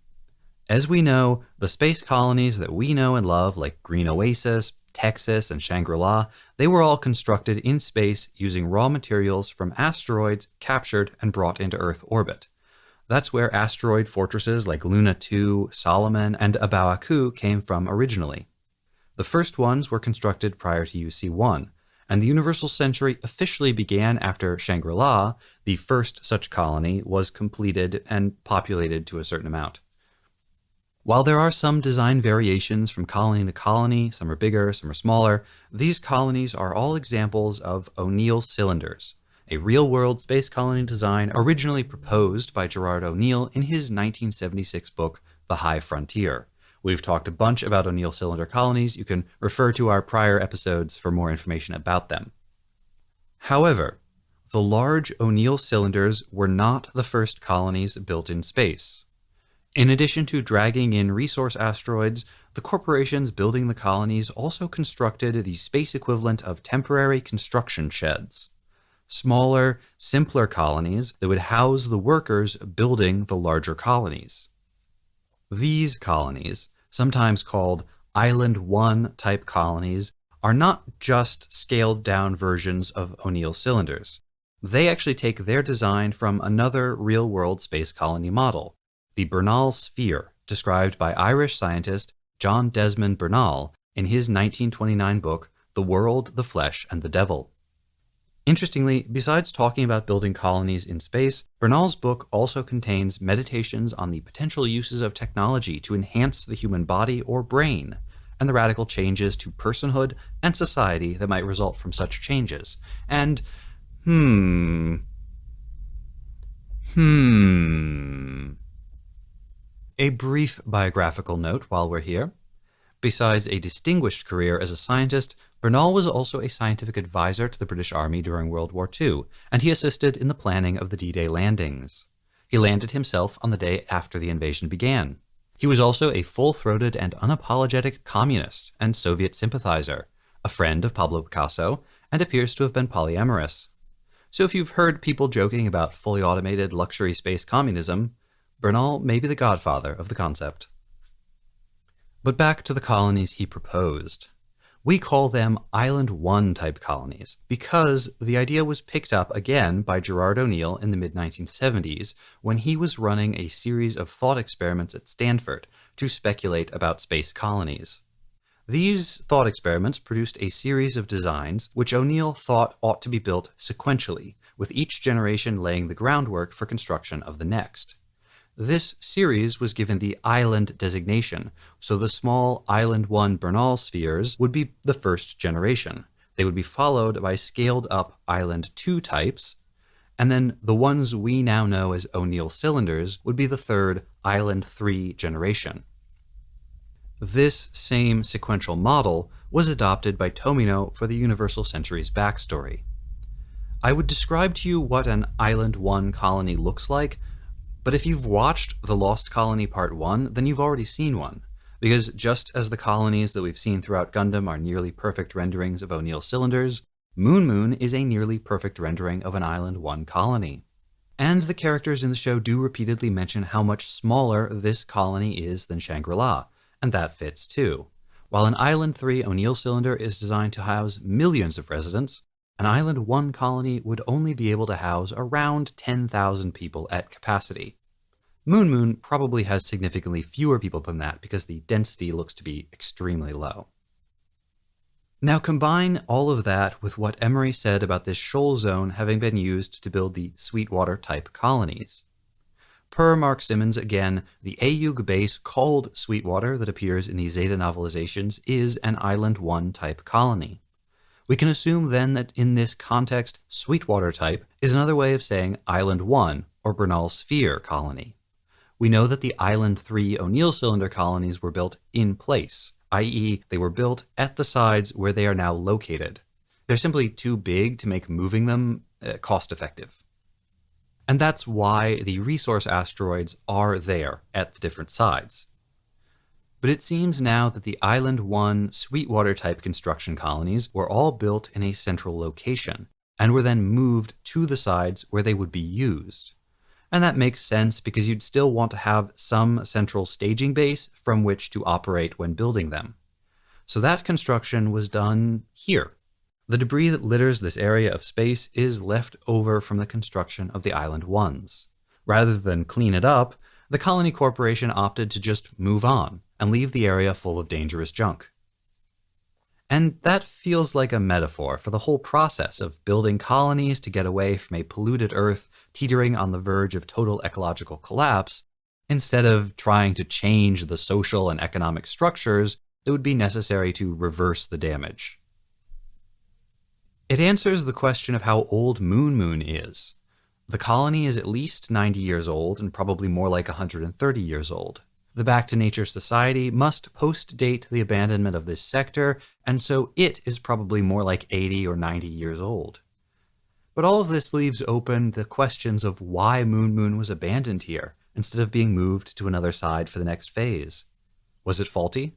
As we know, the space colonies that we know and love, like Green Oasis, Texas, and Shangri-La, they were all constructed in space using raw materials from asteroids captured and brought into Earth orbit. That's where asteroid fortresses like Luna 2, Solomon, and Abaoaku came from originally. The first ones were constructed prior to UC-1, and the Universal Century officially began after Shangri-La, the first such colony, was completed and populated to a certain amount. While there are some design variations from colony to colony, some are bigger, some are smaller, these colonies are all examples of O'Neill cylinders, a real-world space colony design originally proposed by Gerard O'Neill in his 1976 book, The High Frontier. We've talked a bunch about O'Neill cylinder colonies. You can refer to our prior episodes for more information about them. However, the large O'Neill cylinders were not the first colonies built in space. In addition to dragging in resource asteroids, the corporations building the colonies also constructed the space equivalent of temporary construction sheds. Smaller, simpler colonies that would house the workers building the larger colonies. These colonies, sometimes called Island 1 type colonies, are not just scaled down versions of O'Neill cylinders. They actually take their design from another real-world space colony model, the Bernal sphere, described by Irish scientist John Desmond Bernal in his 1929 book, The World, the Flesh, and the Devil. Interestingly, besides talking about building colonies in space, Bernal's book also contains meditations on the potential uses of technology to enhance the human body or brain, and the radical changes to personhood and society that might result from such changes. And, A brief biographical note while we're here. Besides a distinguished career as a scientist, Bernal was also a scientific advisor to the British Army during World War II, and he assisted in the planning of the D-Day landings. He landed himself on the day after the invasion began. He was also a full-throated and unapologetic communist and Soviet sympathizer, a friend of Pablo Picasso, and appears to have been polyamorous. So if you've heard people joking about fully automated luxury space communism, Bernal may be the godfather of the concept. But back to the colonies he proposed. We call them Island 1 type colonies because the idea was picked up again by Gerard O'Neill in the mid-1970s when he was running a series of thought experiments at Stanford to speculate about space colonies. These thought experiments produced a series of designs which O'Neill thought ought to be built sequentially, with each generation laying the groundwork for construction of the next. This series was given the island designation, so the small Island 1 Bernal spheres would be the first generation. They would be followed by scaled-up Island 2 types, and then the ones we now know as O'Neill cylinders would be the third Island 3 generation. This same sequential model was adopted by Tomino for the Universal Century's backstory. I would describe to you what an Island 1 colony looks like, but if you've watched The Lost Colony Part 1, then you've already seen one, because just as the colonies that we've seen throughout Gundam are nearly perfect renderings of O'Neill cylinders, Moon Moon is a nearly perfect rendering of an Island 1 colony. And the characters in the show do repeatedly mention how much smaller this colony is than Shangri-La, and that fits too. While an Island 3 O'Neill cylinder is designed to house millions of residents, an Island 1 colony would only be able to house around 10,000 people at capacity. Moon Moon probably has significantly fewer people than that because the density looks to be extremely low. Now combine all of that with what Emery said about this shoal zone having been used to build the Sweetwater-type colonies. Per Mark Simmons again, the AUG base called Sweetwater that appears in the Zeta novelizations is an Island 1 type colony. We can assume then that in this context, Sweetwater type is another way of saying Island 1 or Bernal sphere colony. We know that the Island 3 O'Neill cylinder colonies were built in place, i.e. they were built at the sides where they are now located. They're simply too big to make moving them cost-effective. And that's why the resource asteroids are there at the different sides. But it seems now that the Island 1 Sweetwater-type construction colonies were all built in a central location, and were then moved to the sides where they would be used. And that makes sense because you'd still want to have some central staging base from which to operate when building them. So that construction was done here. The debris that litters this area of space is left over from the construction of the Island Ones. Rather than clean it up, the Colony Corporation opted to just move on and leave the area full of dangerous junk. And that feels like a metaphor for the whole process of building colonies to get away from a polluted Earth teetering on the verge of total ecological collapse, instead of trying to change the social and economic structures that would be necessary to reverse the damage. It answers the question of how old Moon Moon is. The colony is at least 90 years old and probably more like 130 years old. The Back to Nature Society must post-date the abandonment of this sector, and so it is probably more like 80 or 90 years old. But all of this leaves open the questions of why Moon Moon was abandoned here, instead of being moved to another side for the next phase. Was it faulty?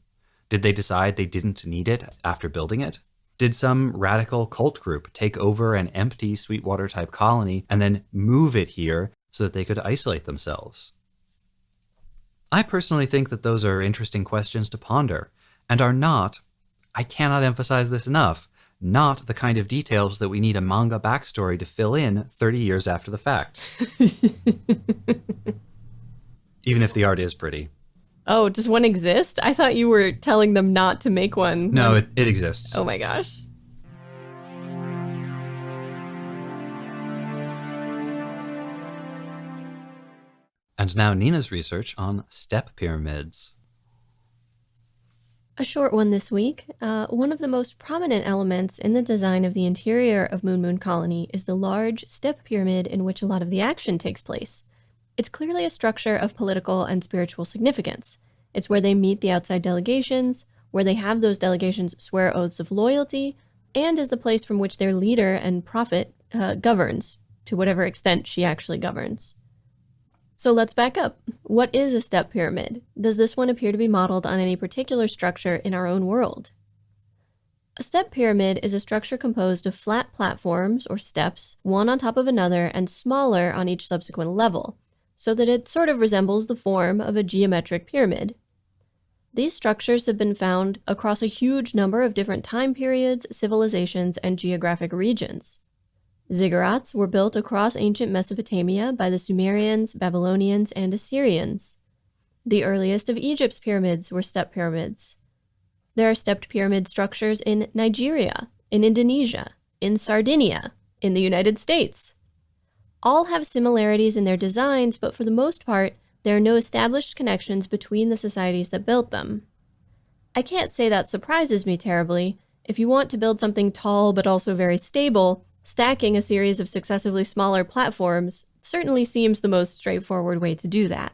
Did they decide they didn't need it after building it? Did some radical cult group take over an empty Sweetwater-type colony and then move it here so that they could isolate themselves? I personally think that those are interesting questions to ponder, and are not, I cannot emphasize this enough, not the kind of details that we need a manga backstory to fill in 30 years after the fact. Even if the art is pretty. Oh, does one exist? I thought you were telling them not to make one. No, it exists. Oh my gosh. And now Nina's research on step pyramids. A short one this week. One of the most prominent elements in the design of the interior of Moon Moon Colony is the large step pyramid in which a lot of the action takes place. It's clearly a structure of political and spiritual significance. It's where they meet the outside delegations, where they have those delegations swear oaths of loyalty, and is the place from which their leader and prophet governs, to whatever extent she actually governs. So let's back up. What is a step pyramid? Does this one appear to be modeled on any particular structure in our own world? A step pyramid is a structure composed of flat platforms, or steps, one on top of another and smaller on each subsequent level, so that it sort of resembles the form of a geometric pyramid. These structures have been found across a huge number of different time periods, civilizations, and geographic regions. Ziggurats were built across ancient Mesopotamia by the Sumerians, Babylonians, and Assyrians. The earliest of Egypt's pyramids were step pyramids. There are stepped pyramid structures in Nigeria, in Indonesia, in Sardinia, in the United States. All have similarities in their designs, but for the most part, there are no established connections between the societies that built them. I can't say that surprises me terribly. If you want to build something tall but also very stable, stacking a series of successively smaller platforms certainly seems the most straightforward way to do that.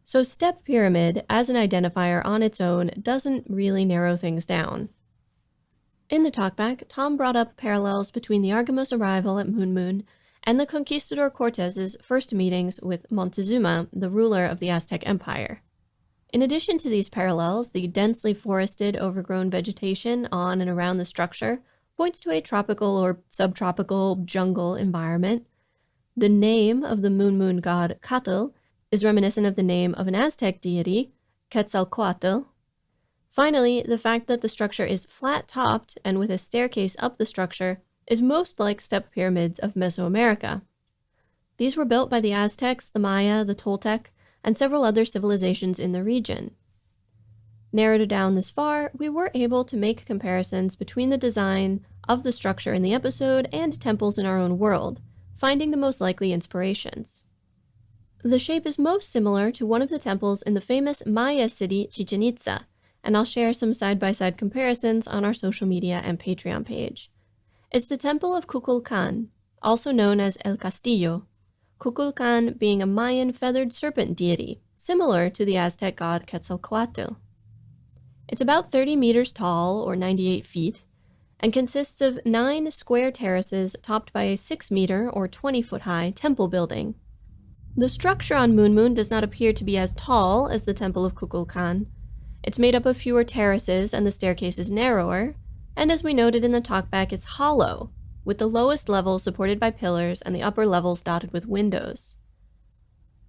So step pyramid, as an identifier on its own, doesn't really narrow things down. In the talkback, Tom brought up parallels between the Argamos arrival at Moon Moon and the conquistador Cortez's first meetings with Montezuma, the ruler of the Aztec Empire. In addition to these parallels, the densely forested, overgrown vegetation on and around the structure points to a tropical or subtropical jungle environment. The name of the Moon Moon god Catl is reminiscent of the name of an Aztec deity, Quetzalcoatl. Finally, the fact that the structure is flat-topped and with a staircase up the structure is most like step pyramids of Mesoamerica. These were built by the Aztecs, the Maya, the Toltec, and several other civilizations in the region. Narrowed down this far, we were able to make comparisons between the design of the structure in the episode and temples in our own world, finding the most likely inspirations. The shape is most similar to one of the temples in the famous Maya city Chichen Itza, and I'll share some side-by-side comparisons on our social media and Patreon page. It's the temple of Kukulkan, also known as El Castillo, Kukulkan being a Mayan feathered serpent deity, similar to the Aztec god Quetzalcoatl. It's about 30 meters tall, or 98 feet, and consists of 9 square terraces topped by a 6-meter, or 20-foot-high temple building. The structure on Moon Moon does not appear to be as tall as the Temple of Kukulkan. It's made up of fewer terraces and the staircase is narrower, and as we noted in the talkback, it's hollow, with the lowest level supported by pillars and the upper levels dotted with windows.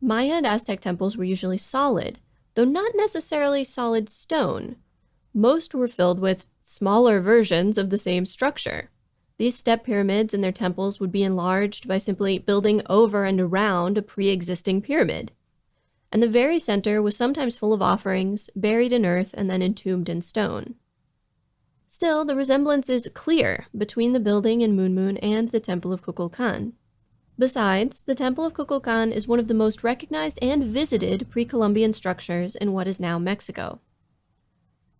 Maya and Aztec temples were usually solid, though not necessarily solid stone. Most were filled with smaller versions of the same structure. These step pyramids and their temples would be enlarged by simply building over and around a pre-existing pyramid. And the very center was sometimes full of offerings, buried in earth and then entombed in stone. Still, the resemblance is clear between the building in Munmun and the Temple of Kukulkan. Besides, the Temple of Kukulkan is one of the most recognized and visited pre-Columbian structures in what is now Mexico.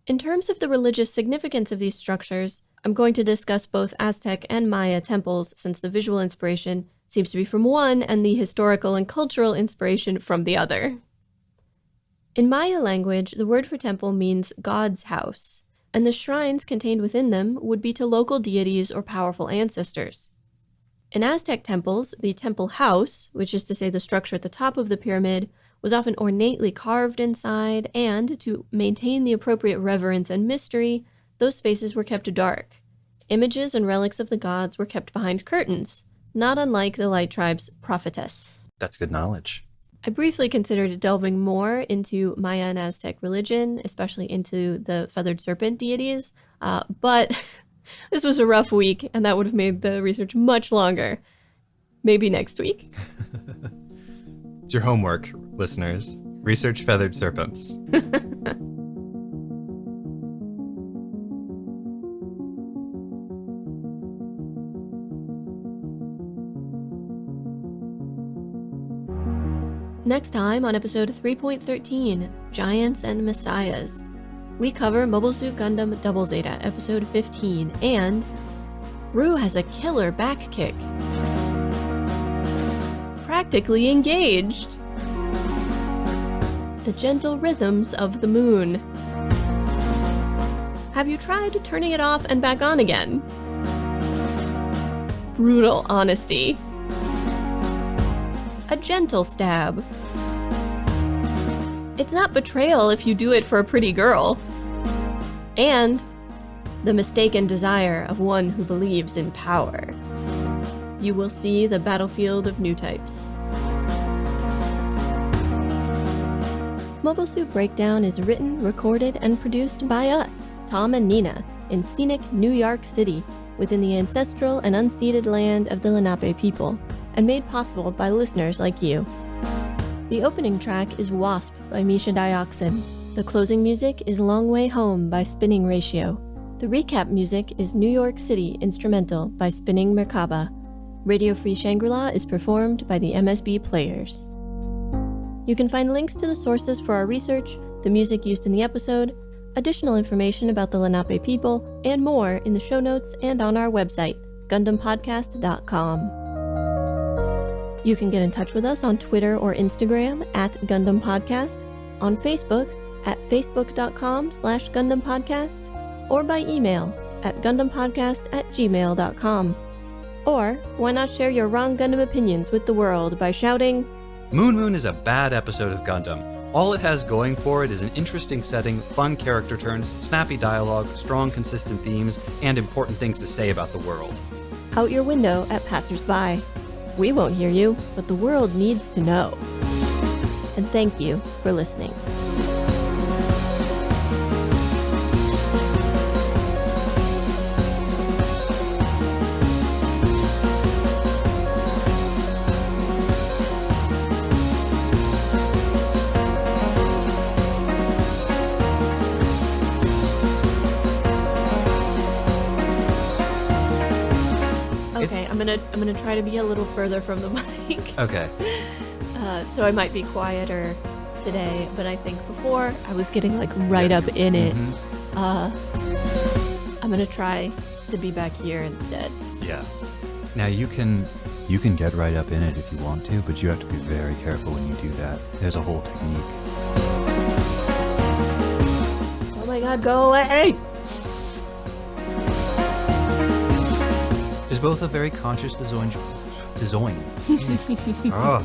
In terms of the religious significance of these structures, I'm going to discuss both Aztec and Maya temples since the visual inspiration seems to be from one and the historical and cultural inspiration from the other. In Maya language, the word for temple means God's house, and the shrines contained within them would be to local deities or powerful ancestors. In Aztec temples, the temple house, which is to say the structure at the top of the pyramid, was often ornately carved inside, and to maintain the appropriate reverence and mystery, those spaces were kept dark. Images and relics of the gods were kept behind curtains, not unlike the Light Tribe's prophetess. That's good knowledge. I briefly considered delving more into Maya and Aztec religion, especially into the feathered serpent deities, but this was a rough week, and that would have made the research much longer. Maybe next week. It's your homework, listeners. Research feathered serpents. Next time on episode 3.13, Giants and Messiahs, we cover Mobile Suit Gundam Double Zeta, episode 15, and Rue has a killer back kick. Practically engaged. The gentle rhythms of the moon. Have you tried turning it off and back on again? Brutal honesty. A gentle stab. It's not betrayal if you do it for a pretty girl. And the mistaken desire of one who believes in power. You will see the battlefield of new types. Mobile Suit Breakdown is written, recorded, and produced by us, Tom and Nina, in scenic New York City, within the ancestral and unceded land of the Lenape people, and made possible by listeners like you. The opening track is Wasp by Misha Dioxin. The closing music is Long Way Home by Spinning Ratio. The recap music is New York City Instrumental by Spinning Merkaba. Radio Free Shangri-La is performed by the MSB Players. You can find links to the sources for our research, the music used in the episode, additional information about the Lenape people, and more in the show notes and on our website, GundamPodcast.com. You can get in touch with us on Twitter or Instagram at Gundam Podcast, on Facebook at facebook.com/Gundam Podcast, or by email at GundamPodcast@gmail.com. Or why not share your wrong Gundam opinions with the world by shouting, Moon is a bad episode of Gundam. All it has going for it is an interesting setting, fun character turns, snappy dialogue, strong consistent themes, and important things to say about the world. out your window at passersby. We won't hear you, but the world needs to know. And thank you for listening. Okay, I'm gonna try to be a little further from the mic. Okay. So I might be quieter today, but I think before I was getting like right up in it. I'm gonna try to be back here instead. Yeah. Now you can get right up in it if you want to, but you have to be very careful when you do that. There's a whole technique. Oh my god, go away! There's both a very conscious design. Oh.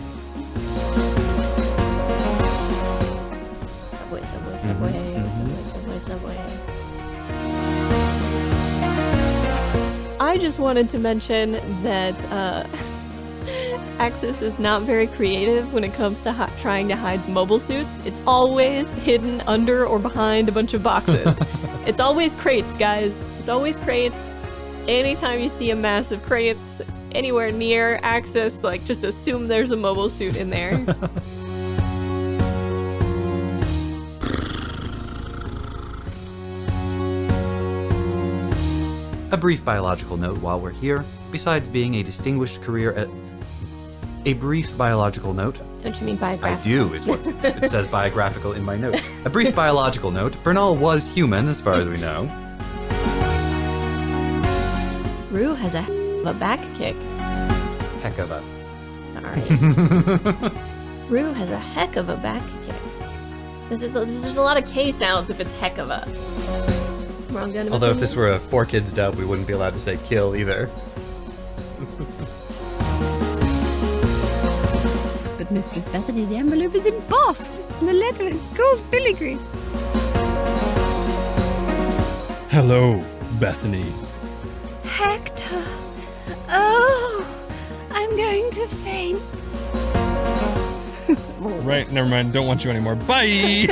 Subway. I just wanted to mention that Axis is not very creative when it comes to trying to hide mobile suits. It's always hidden under or behind a bunch of boxes. It's always crates, guys. It's always crates. Anytime you see a massive crates anywhere near Axis, like, just assume there's a mobile suit in there. A brief biological note while we're here. Besides being a distinguished career at... A brief biological note. Don't you mean biographical? I do, is what it says biographical in my note. A brief biological note. Bernal was human, as far as we know. Rue has a back kick. Heck of a. Sorry. Rue has a heck of a back kick. There's a lot of K sounds if it's heck of a. Wrong Gundam. Although if this were a 4Kids dub, we wouldn't be allowed to say kill either. But Mistress Bethany, the envelope is embossed, and the letter is gold filigree. Hello, Bethany. Hector! Oh, I'm going to faint. Right, never mind. Don't want you anymore. Bye!